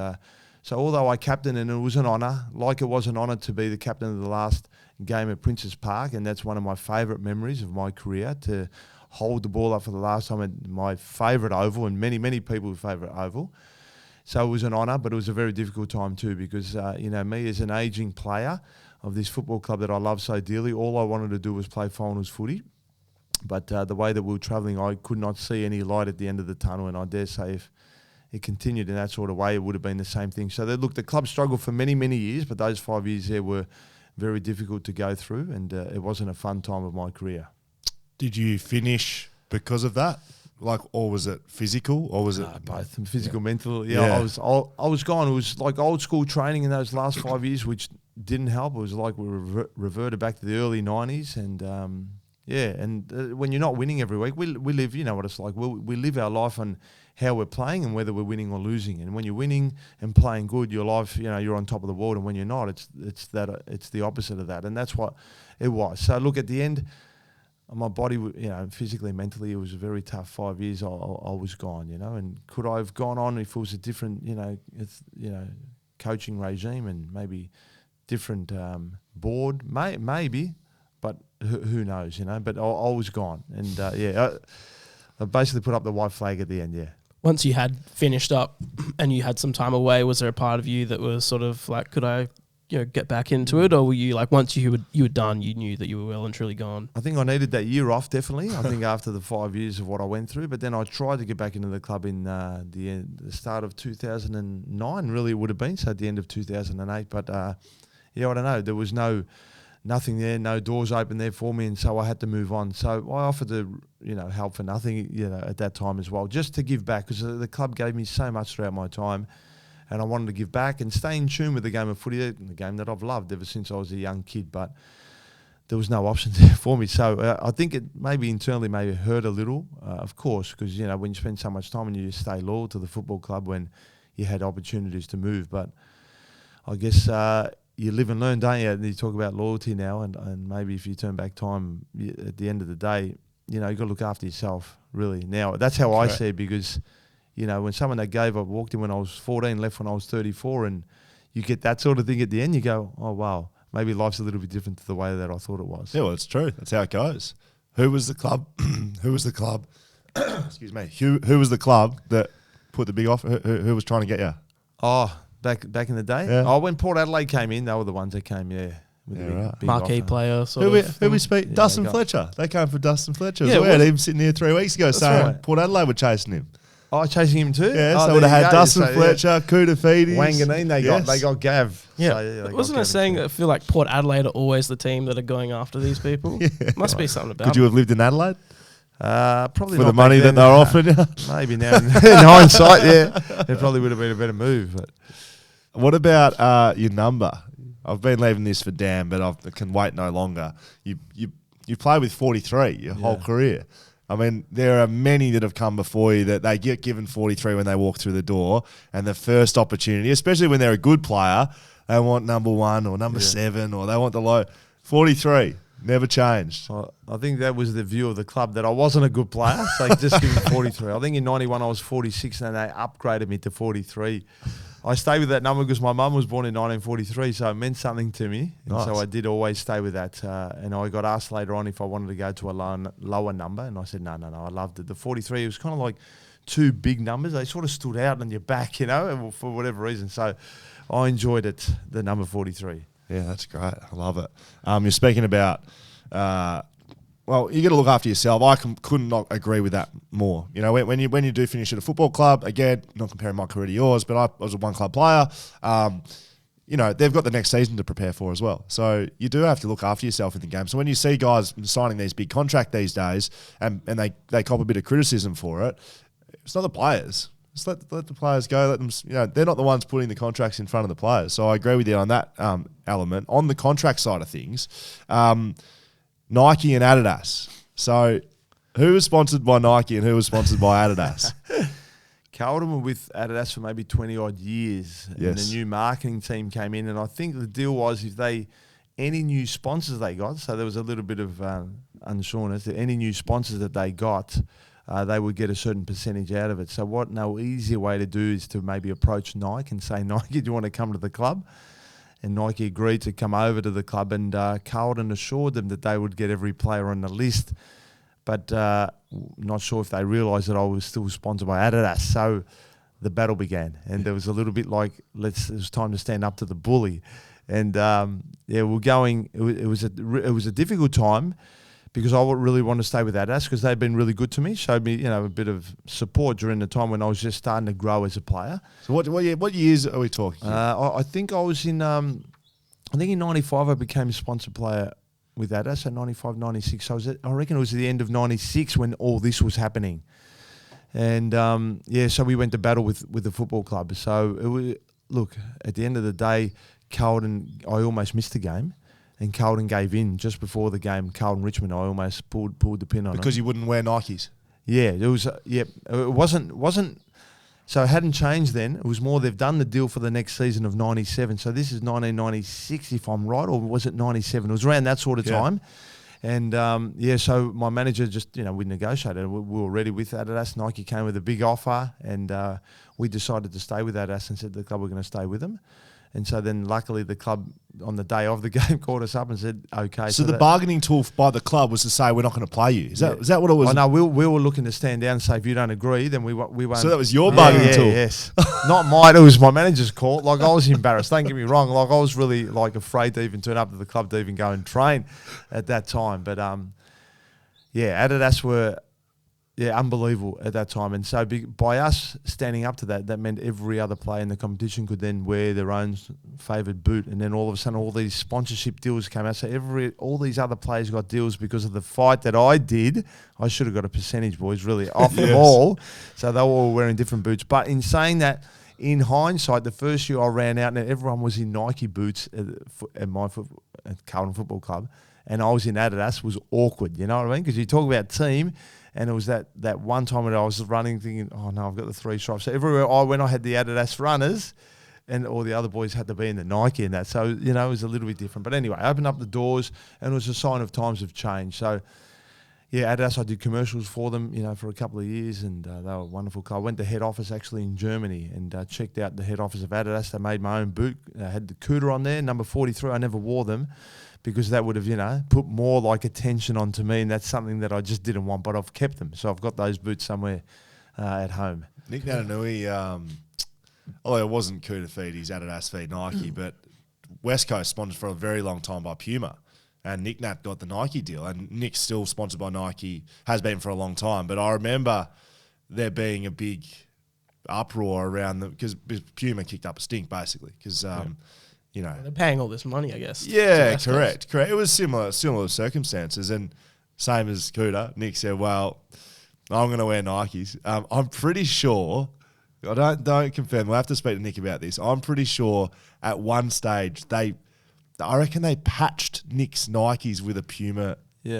so although I captained, and it was an honour, like it was an honour to be the captain of the last game at Princes Park, and that's one of my favourite memories of my career, to hold the ball up for the last time at my favourite oval, and many, many people's favourite oval. So it was an honour, but it was a very difficult time too, because me as an ageing player of this football club that I love so dearly, all I wanted to do was play finals footy. But the way that we were travelling, I could not see any light at the end of the tunnel, and I dare say if it continued in that sort of way, it would have been the same thing. So the club struggled for many, many years, but those 5 years there were very difficult to go through, and it wasn't a fun time of my career. Did you finish because of that? Or was it physical, or was it both? Physical, mental. Yeah, I was gone. It was like old school training in those last 5 years, which didn't help. It was like we reverted back to the early 90s, and when you're not winning every week, we live. You know what it's like. We live our life on how we're playing and whether we're winning or losing. And when you're winning and playing good, your life, you're on top of the world. And when you're not, it's the opposite of that. And that's what it was. So look, at the end, my body, physically, mentally, it was a very tough 5 years. I was gone, and could I have gone on if it was a different, coaching regime and maybe different board? Maybe, but who knows, But I was gone, and I basically put up the white flag at the end. Yeah. Once you had finished up and you had some time away, was there a part of you that was sort of like, could I get back into it, or were you like, once you were done, you knew that you were well and truly gone? I think I needed that year off, definitely. I think after the 5 years of what I went through, but then I tried to get back into the club in the start of 2009. Really, it would have been so at the end of 2008. But I don't know. There was nothing there, no doors open there for me, and so I had to move on. So I offered to help for nothing at that time as well, just to give back, because the club gave me so much throughout my time. And I wanted to give back and stay in tune with the game of footy, the game that I've loved ever since I was a young kid. But there was no options there for me. So I think it maybe internally hurt a little, of course, because, when you spend so much time and you stay loyal to the football club when you had opportunities to move. But I guess you live and learn, don't you? And you talk about loyalty now, and maybe if you turn back time at the end of the day, you've got to look after yourself, really. Now, that's how I see it, because when someone that gave up walked in when I was 14, left when I was 34, and you get that sort of thing at the end, you go, oh, wow, maybe life's a little bit different to the way that I thought it was. Yeah, well, it's true. That's how it goes. Who was the club? Excuse me. Who was the club that put the big offer? Who was trying to get you? Oh, back in the day? Yeah. Oh, when Port Adelaide came in, they were the ones that came, with the big marquee offer. player. Who we speak? Dustin Fletcher. They came for Dustin Fletcher. Yeah, we had him sitting here 3 weeks ago saying right. Port Adelaide were chasing him. Oh, chasing him too? Yeah, so would have had Dustin Fletcher, Koutoufides. Wanganeen, they got Gav. Yeah. So, wasn't I saying that I feel like Port Adelaide are always the team that are going after these people? Must be something about Could you have lived in Adelaide? Probably for not the money that they're offering you? Maybe now in hindsight, it probably would have been a better move. But what about your number? I've been leaving this for Dan, but I can wait no longer. You play with 43 your whole career. I mean, there are many that have come before you that they get given 43 when they walk through the door, and the first opportunity, especially when they're a good player, they want number 1 or number 7, or they want the low. 43, never changed. I think that was the view of the club, that I wasn't a good player, so just give me 43. I think in 91 I was 46, and they upgraded me to 43. I stay with that number because my mum was born in 1943, so it meant something to me. And so I did always stay with that. And I got asked later on if I wanted to go to a lower number, and I said, no, I loved it. The 43, it was kind of like two big numbers. They sort of stood out on your back, for whatever reason. So I enjoyed it, the number 43. Yeah, that's great. I love it. You're speaking about... well, you got to look after yourself. I couldn't not agree with that more. When you do finish at a football club, again, not comparing my career to yours, but I was a one-club player. They've got the next season to prepare for as well. So you do have to look after yourself in the game. So when you see guys signing these big contracts these days and they cop a bit of criticism for it, it's not the players. Just let the players go. Let them. They're not the ones putting the contracts in front of the players. So I agree with you on that element. On the contract side of things, Nike and Adidas. So who was sponsored by Nike and who was sponsored by Adidas? Carlton were with Adidas for maybe 20-odd years. Yes. And the new marketing team came in, and I think the deal was any new sponsors they got, so there was a little bit of unsureness, any new sponsors that they got, they would get a certain percentage out of it. So no easier way to do is to maybe approach Nike and say, Nike, do you want to come to the club? And Nike agreed to come over to the club, and Carlton assured them that they would get every player on the list, but not sure if they realised that I was still sponsored by Adidas. So the battle began, and there was a little bit like, it was time to stand up to the bully. And we're going. It was a difficult time because I really want to stay with Adidas because they've been really good to me, showed me a bit of support during the time when I was just starting to grow as a player. So what years are we talking? I think I was in in 95 I became a sponsored player with Adidas, so 95, 96. So I reckon it was at the end of 96 when all this was happening. And so we went to battle with the football club. So it was, look, at the end of the day, Carlton, I almost missed the game. And Carlton gave in just before the game. Carlton Richmond, I almost pulled the pin on because it. You wouldn't wear Nikes. Yeah, it was. It wasn't. So it hadn't changed then. It was more they've done the deal for the next season of 97. So this is 1996, if I'm right, or was it 97? It was around that sort of time. And so my manager just, we negotiated. We were ready with Adidas. Nike came with a big offer, and we decided to stay with Adidas and said to the club we're going to stay with them. And so then luckily the club on the day of the game called us up and said, okay. So the bargaining tool by the club was to say, we're not going to play you. Is that what it was? Oh, no, we were looking to stand down and say, if you don't agree, then we won't. So that was your bargaining tool? Yes. Not mine. It was my manager's call. Like, I was embarrassed. Don't get me wrong. Like, I was really, afraid to even turn up to the club to even go and train at that time. But, Adidas were... unbelievable at that time. And so by us standing up to that meant every other player in the competition could then wear their own favoured boot. And then all of a sudden, all these sponsorship deals came out. So all these other players got deals because of the fight that I did. I should have got a percentage, boys, really, off them all. So they were all wearing different boots. But in saying that, in hindsight, the first year I ran out and everyone was in Nike boots at Carlton Football Club, and I was in Adidas, was awkward, you know what I mean? Because you talk about team. And it was that one time when I was running thinking, oh, no, I've got the three stripes. So everywhere I went, I had the Adidas runners and all the other boys had to be in the Nike and that. So, it was a little bit different. But anyway, I opened up the doors and it was a sign of times have changed. So, Adidas, I did commercials for them, for a couple of years and they were a wonderful club. I went to head office actually in Germany and checked out the head office of Adidas. They made my own boot. I had the Cuda on there, number 43. I never wore them, because that would have, put more attention onto me, and that's something that I just didn't want, but I've kept them. So I've got those boots somewhere at home. Nick Natanui, although it wasn't Koutoufides, Adidas v Nike, but West Coast sponsored for a very long time by Puma, and Nick Nat got the Nike deal, and Nick's still sponsored by Nike, has been for a long time, but I remember there being a big uproar around them, because Puma kicked up a stink, basically, because... they're paying all this money, I guess. Yeah, correct. It was similar circumstances, and same as Cuda. Nick said, "Well, I'm going to wear Nikes." I'm pretty sure. I don't confirm. We'll have to speak to Nick about this. I'm pretty sure at one stage I reckon they patched Nick's Nikes with a Puma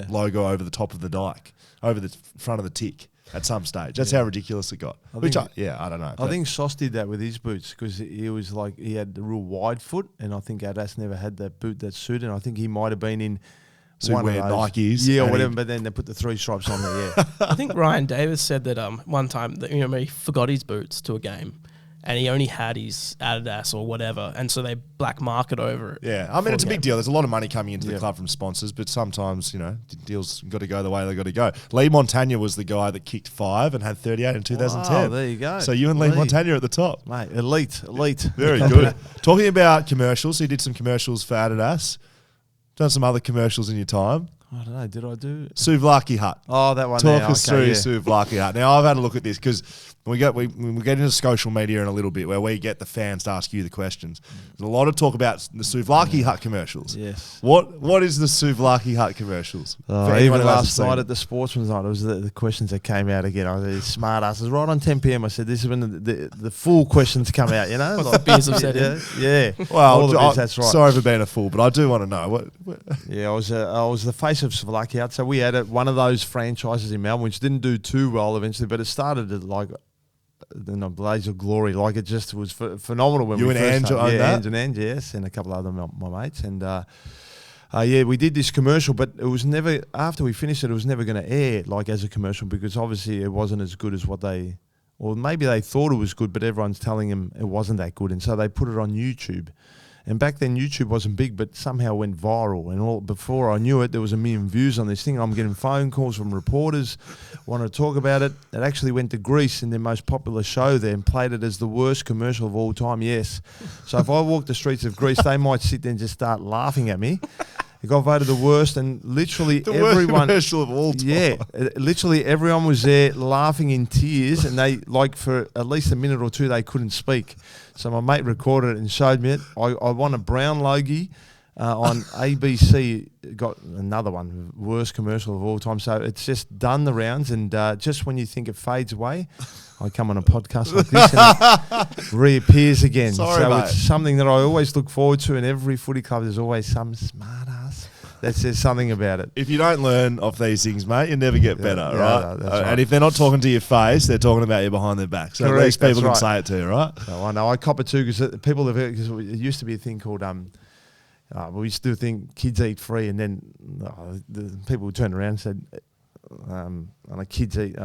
logo over the top of the Nike, over the front of the tick. At some stage. That's how ridiculous it got. I don't know. I think Sauce did that with his boots because he had the real wide foot, and I think Adidas never had that boot that suited. And I think he might have been in one of those. Nikes. Or whatever, but then they put the three stripes on there, I think Ryan Davis said that one time that he forgot his boots to a game, and he only had his Adidas or whatever, and so they black market over it. Yeah, I mean, it's a big him. deal. There's a lot of money coming into the club from sponsors, but sometimes, deals got to go the way they got to go. Lee Montagna was the guy that kicked 5 and had 38 in 2010. Oh, there you go. So you and Lee Montagna are at the top. Mate, elite. Very good. Talking about commercials, you did some commercials for Adidas. Done some other commercials in your time. I don't know, did I do? Souvlaki Hut. Oh, that one. Talk us through Souvlaki Hut. Now, I've had a look at this because we get into social media in a little bit where we get the fans to ask you the questions. There's a lot of talk about the Souvlaki Hut commercials. Yes. What is the Souvlaki Hut commercials? Even last night at the Sportsman's Night, it was the questions that came out again. I was these smart asses. Right on 10 p.m, I said, this is when the full questions come out, What's the beers have said in? Yeah. Well, that's right. Sorry for being a fool, but I do want to know. What? Yeah, I was the face of Souvlaki Hut. So we had one of those franchises in Melbourne, which didn't do too well eventually, but it started at in a blaze of glory. Like, it just was phenomenal when you we and first Ange started. owned that? Ange and Ange, yes, and a couple of other my mates. And we did this commercial, but it was never, after we finished it was never going to air like as a commercial, because obviously it wasn't as good as what they, or maybe they thought it was good, but everyone's telling them it wasn't that good. And so they put it on YouTube. And back then, YouTube wasn't big, but somehow went viral. And before I knew it, there was 1 million views on this thing. I'm getting phone calls from reporters wanting to talk about it. It actually went to Greece in their most popular show there and played it as the worst commercial of all time, yes. So if I walk the streets of Greece, they might sit there and just start laughing at me. It got voted the worst, and literally everyone... worst commercial of all time. Yeah, literally everyone was there laughing in tears, and they, for at least a minute or two, they couldn't speak. So my mate recorded it and showed me it. I won a brown logie on ABC. Got another one, worst commercial of all time. So it's just done the rounds, and just when you think it fades away, I come on a podcast like this and it reappears again. Sorry, so mate. It's something that I always look forward to, and every footy club there's always some smart ass that says something about it. If you don't learn off these things, mate, you never get better, right? No, that's right? And if they're not talking to your face, they're talking about you behind their back. So Correct, at least people that's can right. say it to you, right? No, I know. I cop it too, because people have heard, because it used to be a thing called we used to think kids eat free, and then the people would turn around and said, kids eat,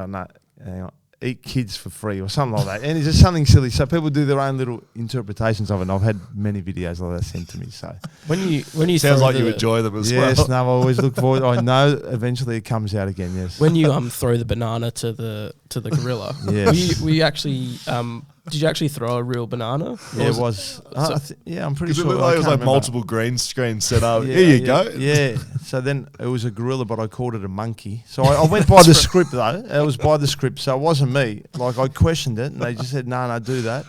eat kids for free or something like that. And it's just something silly. So people do their own little interpretations of it, and I've had many videos like that sent to me. So When you Sounds throw like you enjoy them as well. yes, no, I always look forward. I know eventually it comes out again, yes. when you throw the banana to the gorilla, Yes. we actually did you actually throw a real banana? Yeah, it was. I'm pretty Because sure. it looked like I it was can't like remember. multiple green screens set up. Yeah, Here you yeah, go. Yeah. So then it was a gorilla, but I called it a monkey. So I went by the script, though. It was by the script, so it wasn't me. Like, I questioned it, and they just said, no, do that.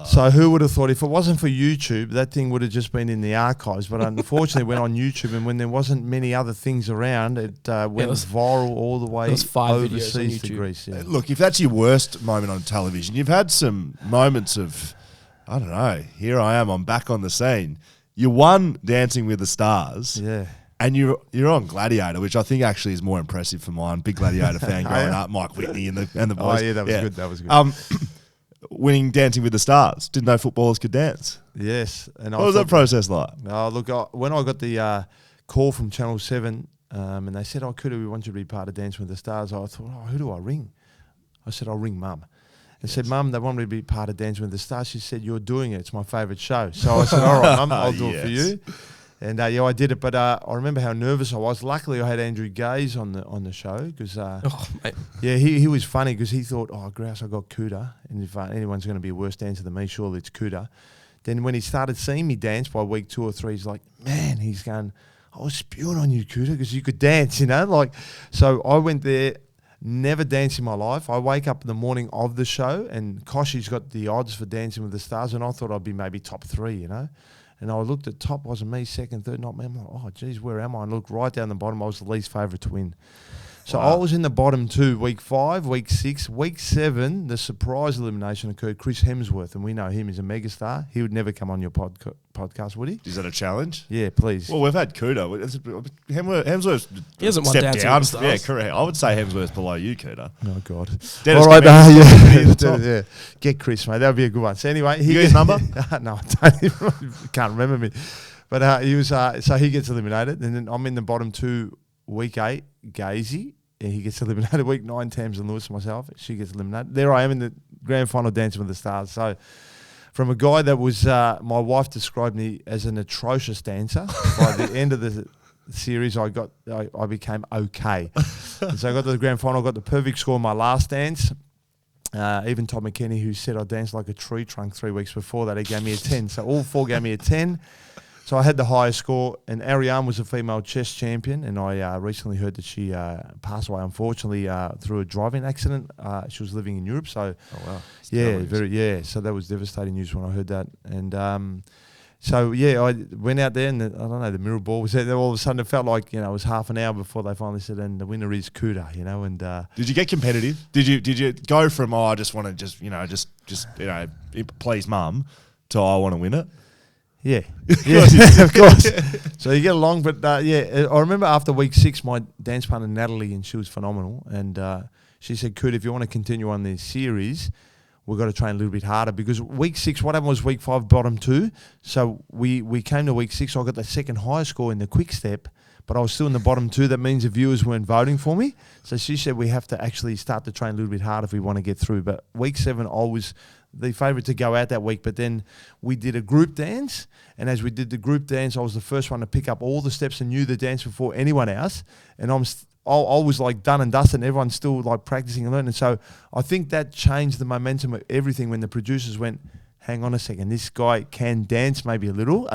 So who would have thought, if it wasn't for YouTube, that thing would have just been in the archives. But unfortunately, it went on YouTube, and when there wasn't many other things around, it went viral all the way was 5 videos on overseas to YouTube. Greece. Yeah. Look, if that's your worst moment on television, you've had some moments of, I don't know, here I am, I'm back on the scene. You won Dancing with the Stars. Yeah. And you're on Gladiator, which I think actually is more impressive for mine. Big Gladiator fan growing up, Mike Whitney and the boys. Oh, yeah, that was good. That was good. Winning Dancing with the Stars. Didn't know footballers could dance. Yes. And What was that process like? Look, when I got the call from Channel 7, and they said, Cuda, we want you to be part of Dancing with the Stars, I thought, who do I ring? I said, I'll ring Mum. I said, Mum, they want me to be part of Dancing with the Stars. She said, you're doing it. It's my favourite show. So I said, all right, Mum, I'll do it for you. And I did it, but I remember how nervous I was. Luckily, I had Andrew Gaze on the show because, he was funny because he thought, grouse, I got Cuda, and if anyone's going to be a worse dancer than me, surely it's Cuda. Then when he started seeing me dance by week 2 or 3, he's like, man, he's going, I was spewing on you, Cuda, because you could dance, So I went there. Never danced in my life. I wake up in the morning of the show, and Koshi's got the odds for Dancing with the Stars, and I thought I'd be maybe top 3, And I looked at top, wasn't me, second, third, not me. I'm like, geez, where am I? And I looked right down the bottom. I was the least favourite to win. So I was in the bottom 2, week 5, week 6. Week 7, the surprise elimination occurred. Chris Hemsworth, and we know him as a megastar. He would never come on your podcast, would he? Is that a challenge? Yeah, please. Well, we've had Cuda. Hemsworth He hasn't won stepped Dancing down. with the Yeah, Stars. correct. I would say Hemsworth's below you, Cuda. Oh, God. Dennis All right, Commings. yeah. Get Chris, mate. That would be a good one. So anyway, You got his number? No, I don't even, can't remember me. But he was so he gets eliminated, and then I'm in the bottom 2, week 8, Gazy. Yeah, he gets eliminated. Week 9, Tamsin Lewis and myself. She gets eliminated. There I am in the grand final Dancing with the Stars. So from a guy that was, my wife described me as an atrocious dancer. By the end of the series, I became okay. And so I got to the grand final, got the perfect score in my last dance. Even Todd McKinney, who said I danced like a tree trunk 3 weeks before that, he gave me a 10. So all four gave me a 10. So I had the highest score, and Ariane was a female chess champion, and I recently heard that she passed away, unfortunately, through a driving accident. She was living in Europe, so so that was devastating news when I heard that. And I went out there, and the mirror ball was there. All of a sudden, it felt like it was half an hour before they finally said, and the winner is Cuda, And did you get competitive? Did you go from I just want to please mum to I want to win it? Yeah, of course. So you get along, but I remember after week 6, my dance partner Natalie, and she was phenomenal, and she said, "Cuda, if you want to continue on this series, we've got to train a little bit harder because week 6, what happened was week 5, bottom 2. So we came to week 6, I got the second highest score in the quick step, but I was still in the bottom 2. That means the viewers weren't voting for me. So she said we have to actually start to train a little bit harder if we want to get through. But week 7, I was the favourite to go out that week, but then we did a group dance, and as we did the group dance, I was the first one to pick up all the steps and knew the dance before anyone else, and I was like done and dusted, and everyone's still like practicing and learning. So I think that changed the momentum of everything when the producers went, hang on a second, this guy can dance maybe a little,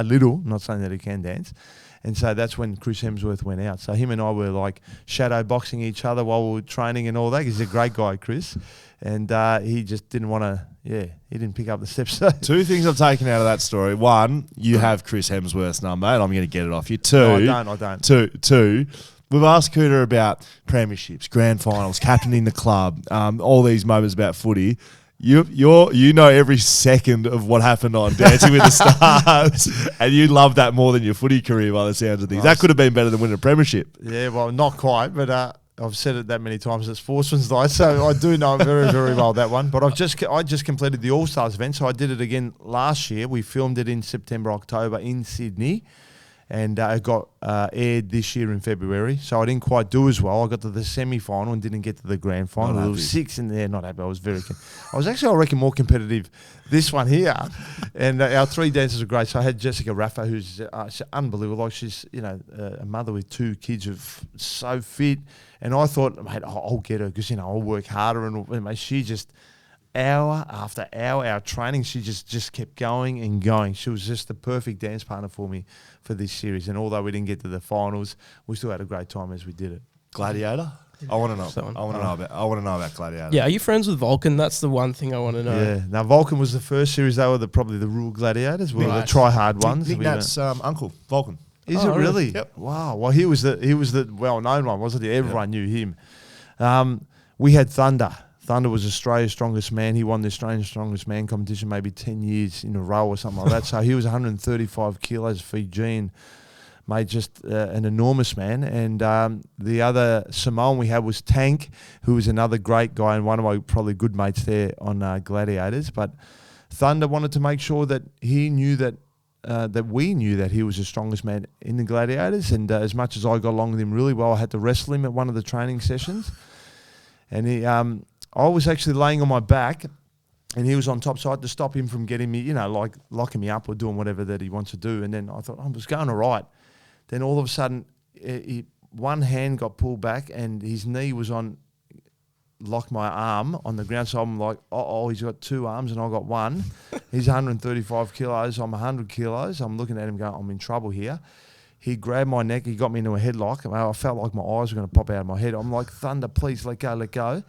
not saying that he can dance. And so that's when Chris Hemsworth went out. So him and I were like shadow boxing each other while we were training and all that. He's a great guy, Chris. And he just didn't want to, he didn't pick up the steps. 2 things I've taken out of that story. 1, you have Chris Hemsworth's number, and I'm going to get it off you. 2, no, I don't. Two, we've asked Cuda about premierships, grand finals, captaining the club, all these moments about footy. You know every second of what happened on Dancing with the Stars, and you love that more than your footy career by the sounds of things. That could have been better than winning a premiership. Yeah, well, not quite, but I've said it that many times at Sportsman's Night, so I do know very, very well that one. But I just completed the All-Stars event, so I did it again last year. We filmed it in September, October in Sydney, and it got aired this year in February. So I didn't quite do as well. I got to the semi-final and didn't get to the grand final. There was 6 in there, not happy. I was I was actually, I reckon, more competitive this one here. And our 3 dancers are great. So I had Jessica Raffa, who's unbelievable. Like she's, a mother with 2 kids, so fit. And I thought, mate, I'll get her because, I'll work harder. And mate, she just, hour after hour, our training, she just kept going and going. She was just the perfect dance partner for me for this series. And although we didn't get to the finals, we still had a great time as we did it. Gladiator? I want to know. I want to know about Gladiator. Yeah, are you friends with Vulcan? That's the one thing I want to know. Yeah. Now Vulcan was the first series. They were probably the real gladiators. We were the try-hard ones. Nick Nat's uncle, Vulcan. Is it really? Yep. Wow. Well, he was the well-known one, wasn't he? Everyone knew him. We had Thunder. Thunder was Australia's strongest man. He won the Australian strongest man competition maybe 10 years in a row or something like that. So he was 135 kilos, Fijian, made just an enormous man. And the other Samoan we had was Tank, who was another great guy and one of my probably good mates there on Gladiators. But Thunder wanted to make sure that he knew that we knew that he was the strongest man in the Gladiators. And as much as I got along with him really well, I had to wrestle him at one of the training sessions. And he, I was actually laying on my back, and he was on top, so I had to stop him from getting me, like locking me up or doing whatever that he wants to do. And then I thought, I was going all right. Then all of a sudden, one hand got pulled back, and his knee was locked my arm on the ground. So I'm like, he's got 2 arms and I got 1. He's 135 kilos. I'm 100 kilos. I'm looking at him going, I'm in trouble here. He grabbed my neck. He got me into a headlock. I felt like my eyes were going to pop out of my head. I'm like, Thunder, please let go, let go.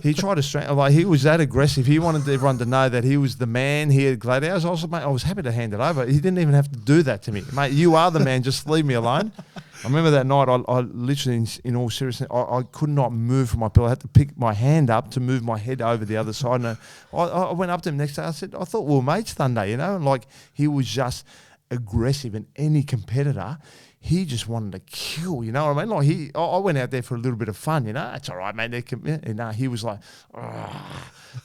He tried to strangle. Like, he was that aggressive. He wanted everyone to know that he was the man. He had Gladiators. I was happy to hand it over. He didn't even have to do that to me. Mate, you are the man. Just leave me alone. I remember that night, I literally, in all seriousness, I could not move from my pillow. I had to pick my hand up to move my head over the other side. And I went up to him next day. I said, I thought we were mates, Thunder, And like, he was just aggressive, and any competitor, he just wanted to kill, you know what I mean? Like, I went out there for a little bit of fun, It's all right, mate. He was like, Argh.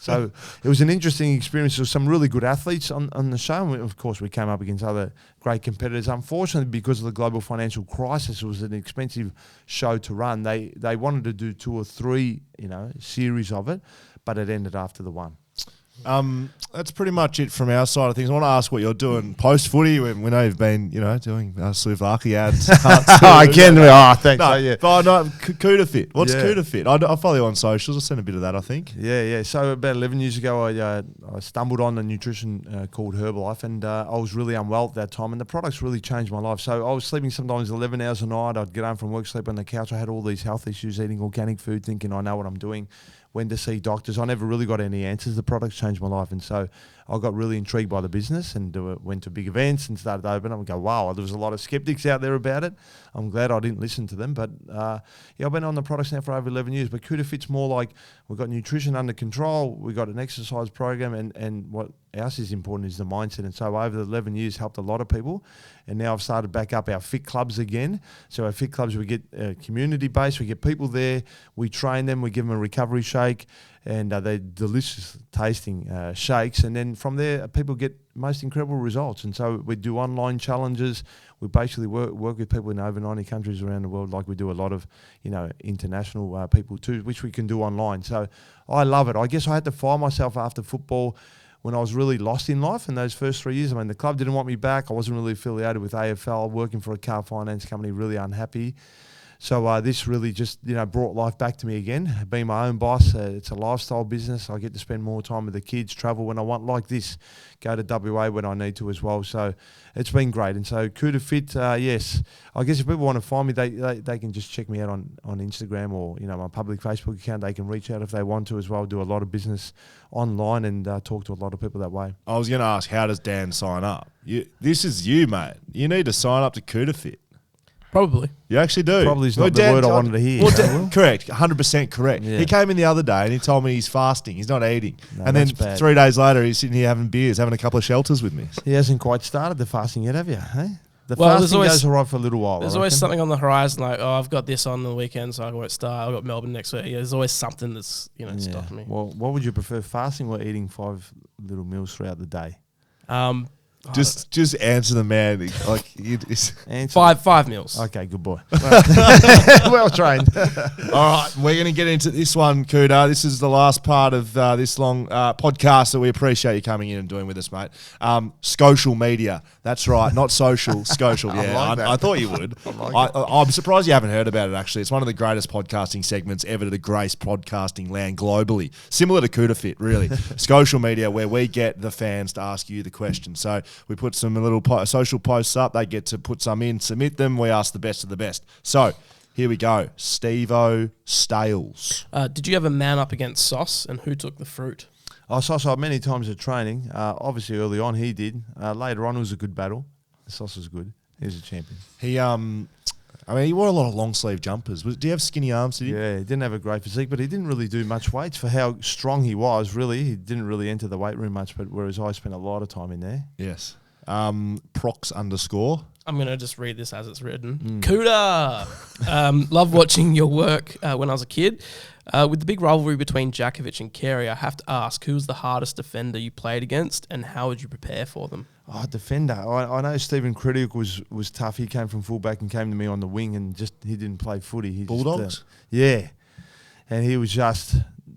So it was an interesting experience. There were some really good athletes on the show. And of course, we came up against other great competitors. Unfortunately, because of the global financial crisis, it was an expensive show to run. They wanted to do 2 or 3, series of it, but it ended after the one. That's pretty much it from our side of things. I want to ask what you're doing post-footy. We know you've been, doing Souvlaki ads. Again, thanks. No, Yeah. but no, Cuda Fit. What's Yeah. Cuda Fit? I follow you on socials. I sent a bit of that, I think. Yeah. So about 11 years ago, I stumbled on a nutrition called Herbalife, and I was really unwell at that time, and the products really changed my life. So I was sleeping sometimes 11 hours a night. I'd get home from work, sleep on the couch. I had all these health issues, eating organic food, thinking I know what I'm doing, when to see doctors. I never really got any answers. The products changed my life, and so I got really intrigued by the business and went to big events and started opening up and go, wow, there was a lot of skeptics out there about it. I'm glad I didn't listen to them. But I've been on the products now for over 11 years. But Cuda Fit's more like we've got nutrition under control. We've got an exercise program. And what else is important is the mindset. And so over the 11 years, helped a lot of people. And now I've started back up our fit clubs again. So our fit clubs, we get community-based. We get people there. We train them. We give them a recovery shake. And they're delicious tasting shakes. And then from there, people get most incredible results. And so we do online challenges. We basically work with people in over 90 countries around the world, like we do a lot of, international people too, which we can do online. So I love it. I guess I had to find myself after football when I was really lost in life in those first 3 years. I mean, the club didn't want me back. I wasn't really affiliated with AFL, working for a car finance company, really unhappy. So this really just, brought life back to me again. Being my own boss, it's a lifestyle business. I get to spend more time with the kids, travel when I want, like this, go to WA when I need to as well. So it's been great. And so Cuda Fit, yes. I guess if people want to find me, they can just check me out on Instagram or, my public Facebook account. They can reach out if they want to as well. Do a lot of business online and talk to a lot of people that way. I was going to ask, how does Dan sign up? This is you, mate. You need to sign up to Cuda Fit. Probably. You actually do. Probably is not the word I wanted to hear. Well, correct. 100% correct. Yeah. He came in the other day and he told me he's fasting. He's not eating. No, and then that's bad. 3 days later, he's sitting here having beers, having a couple of shelters with me. He hasn't quite started the fasting yet, have you? Hey? The Well, fasting goes all right for a little while. There's always something on the horizon, like, I've got this on the weekend, so I won't start. I've got Melbourne next week. Yeah, there's always something that's, stopping me. Well, what would you prefer, fasting or eating 5 little meals throughout the day? Just answer the man. Like Answer. 5 meals. Okay, good boy. Well trained. All right, we're going to get into this one, Cuda. This is the last part of this long podcast that we appreciate you coming in and doing with us, mate. Social media. That's right, not social, social. Yeah, I thought you would. I'm surprised you haven't heard about it, actually. It's one of the greatest podcasting segments ever to grace podcasting land globally. Similar to Cuda Fit, really. Social media, where we get the fans to ask you the question. So we put some little social posts up. They get to put some in, submit them. We ask the best of the best. So here we go. Steve-O Stales. Did you have a man up against Sauce, and who took the fruit? Sauce many times at training. Obviously, early on he did. Later on, it was a good battle. Sauce was good. He was a champion. He wore a lot of long sleeve jumpers. Do you have skinny arms? Did he? Yeah, he didn't have a great physique, but he didn't really do much weights for how strong he was, really. He didn't really enter the weight room much, but whereas I spent a lot of time in there. Yes. Prox_. I'm going to just read this as it's written. Cuda! Love watching your work when I was a kid. With the big rivalry between Djakovic and Carey, I have to ask, who was the hardest defender you played against, and how would you prepare for them? Defender. I know Stephen Critic was tough. He came from fullback and came to me on the wing, and he didn't play footy. He Bulldogs? Yeah. And he was just,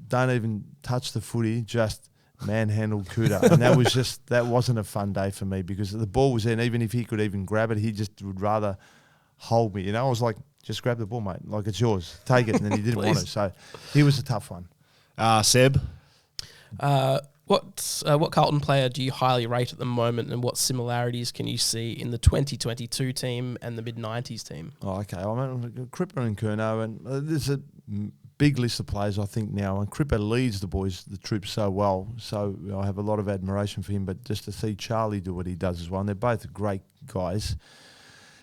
don't even touch the footy, just manhandled Cuda. And that wasn't a fun day for me because the ball was there, and even if he could even grab it, he just would rather hold me. I was like, just grab the ball, mate. Like, it's yours. Take it. And then he didn't want it. So he was a tough one. Seb? What Carlton player do you highly rate at the moment, and what similarities can you see in the 2022 team and the mid-90s team? Okay. Cripper and Curnow, and there's a big list of players, I think, now. And Cripper leads the troops so well. So I have a lot of admiration for him. But just to see Charlie do what he does as well, and they're both great guys.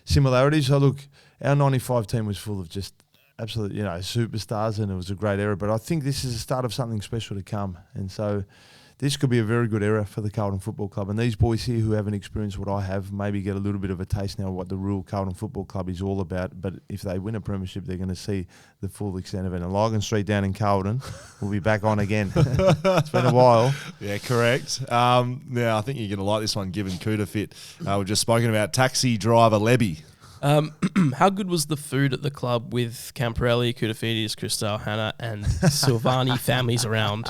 Similarities, look, our 95 team was full of just absolute, superstars, and it was a great era. But I think this is the start of something special to come. And so this could be a very good era for the Carlton Football Club. And these boys here who haven't experienced what I have maybe get a little bit of a taste now of what the real Carlton Football Club is all about. But if they win a premiership, they're going to see the full extent of it. And Logan Street down in Carlton will be back on again. It's been a while. Yeah, correct. I think you're going to like this one, given Cuda Fit. We've just spoken about taxi driver Lebby. How good was the food at the club with Camporelli, Koutoufides, Cristal, Hannah, and Silvani families around?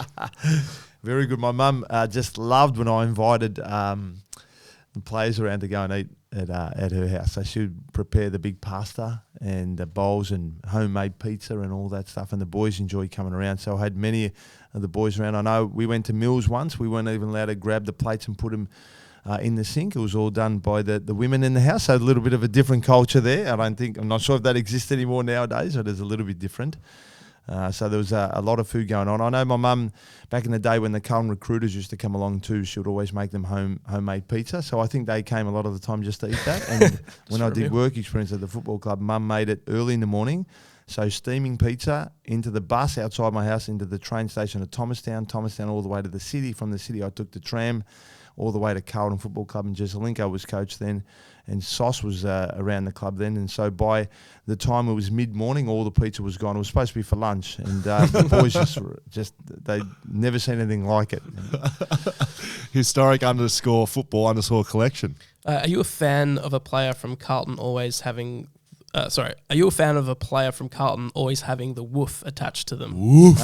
Very good. My mum just loved when I invited the players around to go and eat at her house. So she would prepare the big pasta and the bowls and homemade pizza and all that stuff. And the boys enjoyed coming around. So I had many of the boys around. I know we went to Mills once. We weren't even allowed to grab the plates and put them in the sink. It was all done by the women in the house. So a little bit of a different culture there. I'm not sure if that exists anymore nowadays, or it is a little bit different. So there was a lot of food going on. I know my mum, back in the day when the Carlton recruiters used to come along too, she would always make them homemade pizza. So I think they came a lot of the time just to eat that. And when I did work experience at the football club, mum made it early in the morning. So steaming pizza into the bus outside my house, into the train station at Thomastown all the way to the city. From the city, I took the tram all the way to Carlton Football Club, and Jesselinko was coach then, and Sauce was around the club then. And so by the time it was mid-morning, all the pizza was gone. It was supposed to be for lunch, and the boys just they never seen anything like it. Historic _football collection. Are you a fan of a player from Carlton always having... Are you a fan of a player from Carlton always having the woof attached to them? Woof.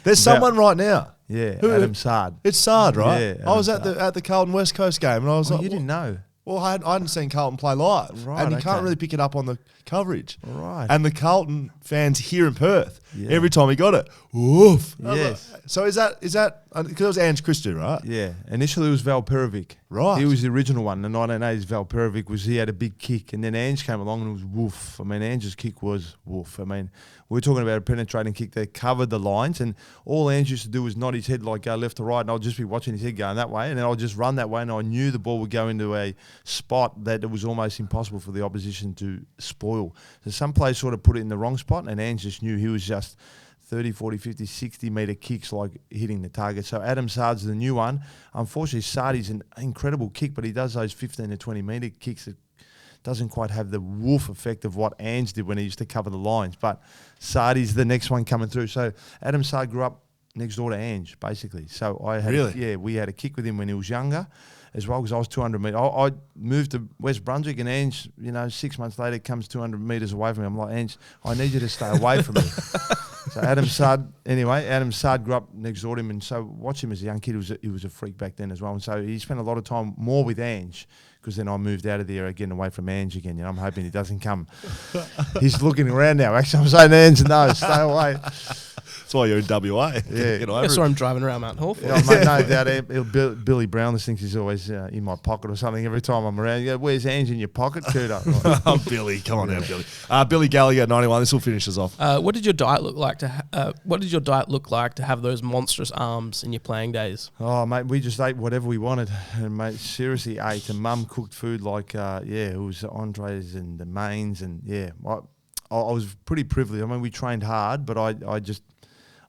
There's someone right now. Yeah, Adam Sard. It's Sard, right? Yeah, I was at the Carlton West Coast game, and I was like, you didn't know. Well, I hadn't seen Carlton play live, Right, and you can't okay. really pick it up on the coverage. Right. And the Carlton fans here in Perth, every time he got it, woof. Yes. So is that because it was Ange Christou, right? Yeah. Initially it was Val Perovic. Right. He was the original one. The 1980s Val Perovic he had a big kick, and then Ange came along and it was woof. I mean, Ange's kick was woof. I mean, we're talking about a penetrating kick that covered the lines, and all Ange used to do was nod his head like go left to right, and I'll just be watching his head going that way, and then I'll just run that way, and I knew the ball would go into a spot that it was almost impossible for the opposition to spoil. So some players sort of put it in the wrong spot, and Ange just knew he was just 30, 40, 50, 60 metre kicks like hitting the target. So Adam Sard's the new one. Unfortunately, Sardi's an incredible kick, but he does those 15 to 20 metre kicks that doesn't quite have the woof effect of what Ange did when he used to cover the lines. But Sardi's the next one coming through. So Adam Sard grew up next door to Ange, basically. So we had a kick with him when he was younger as well, because I was 200 metres. I moved to West Brunswick, and Ange, 6 months later, comes 200 metres away from me. I'm like, Ange, I need you to stay away from me. So Adam Sard grew up next door to him, and so watch him as a young kid. He was a freak back then as well, and so he spent a lot of time more with Ange, because then I moved out of there again, away from Ange again. I'm hoping he doesn't come. He's looking around now. Actually, I'm saying to Ange, no, stay away. That's why you're in WA. Yeah. Get over That's it. what I'm driving around Mount Hall for. Yeah, mate, no doubt. Billy Brown just thinks he's always in my pocket or something every time I'm around. You go, where's Ange in your pocket, Cuda? Oh, Billy, come on now, Billy. Billy Gallagher, 91. This will finish us off. What did your diet look like to have those monstrous arms in your playing days? Oh, mate, we just ate whatever we wanted. And, mate, seriously ate. And Mum cooked food like, it was the entrees and the mains. And, I was pretty privileged. I mean, we trained hard, but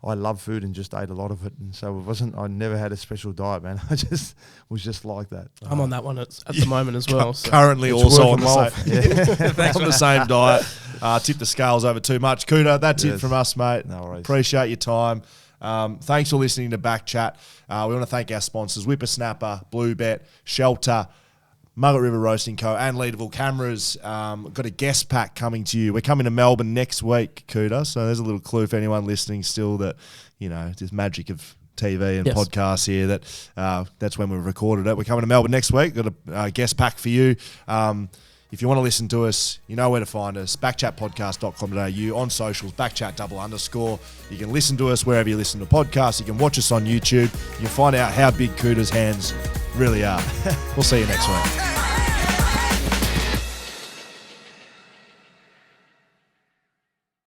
I love food and just ate a lot of it. And so I never had a special diet, man. I just was just like that. I'm on that one at the moment as well. So. Currently It's also on working the well. same, on the same diet. Tip the scales over too much. Cuda, that's it from us, mate. No worries. Appreciate your time. Thanks for listening to BackChat. We want to thank our sponsors, Whippersnapper, Bluebet, Shelter, Margaret River Roasting Co. and Leaderville Cameras. Got a guest pack coming to you. We're coming to Melbourne next week, Cuda. So there's a little clue for anyone listening still that, this magic of TV and podcasts here, that's when we've recorded it. We're coming to Melbourne next week. Got a guest pack for you. If you want to listen to us, you know where to find us. backchatpodcast.com.au, on socials, backchat_. You can listen to us wherever you listen to podcasts. You can watch us on YouTube. You can find out how big Cuda's hands really are. We'll see you next week.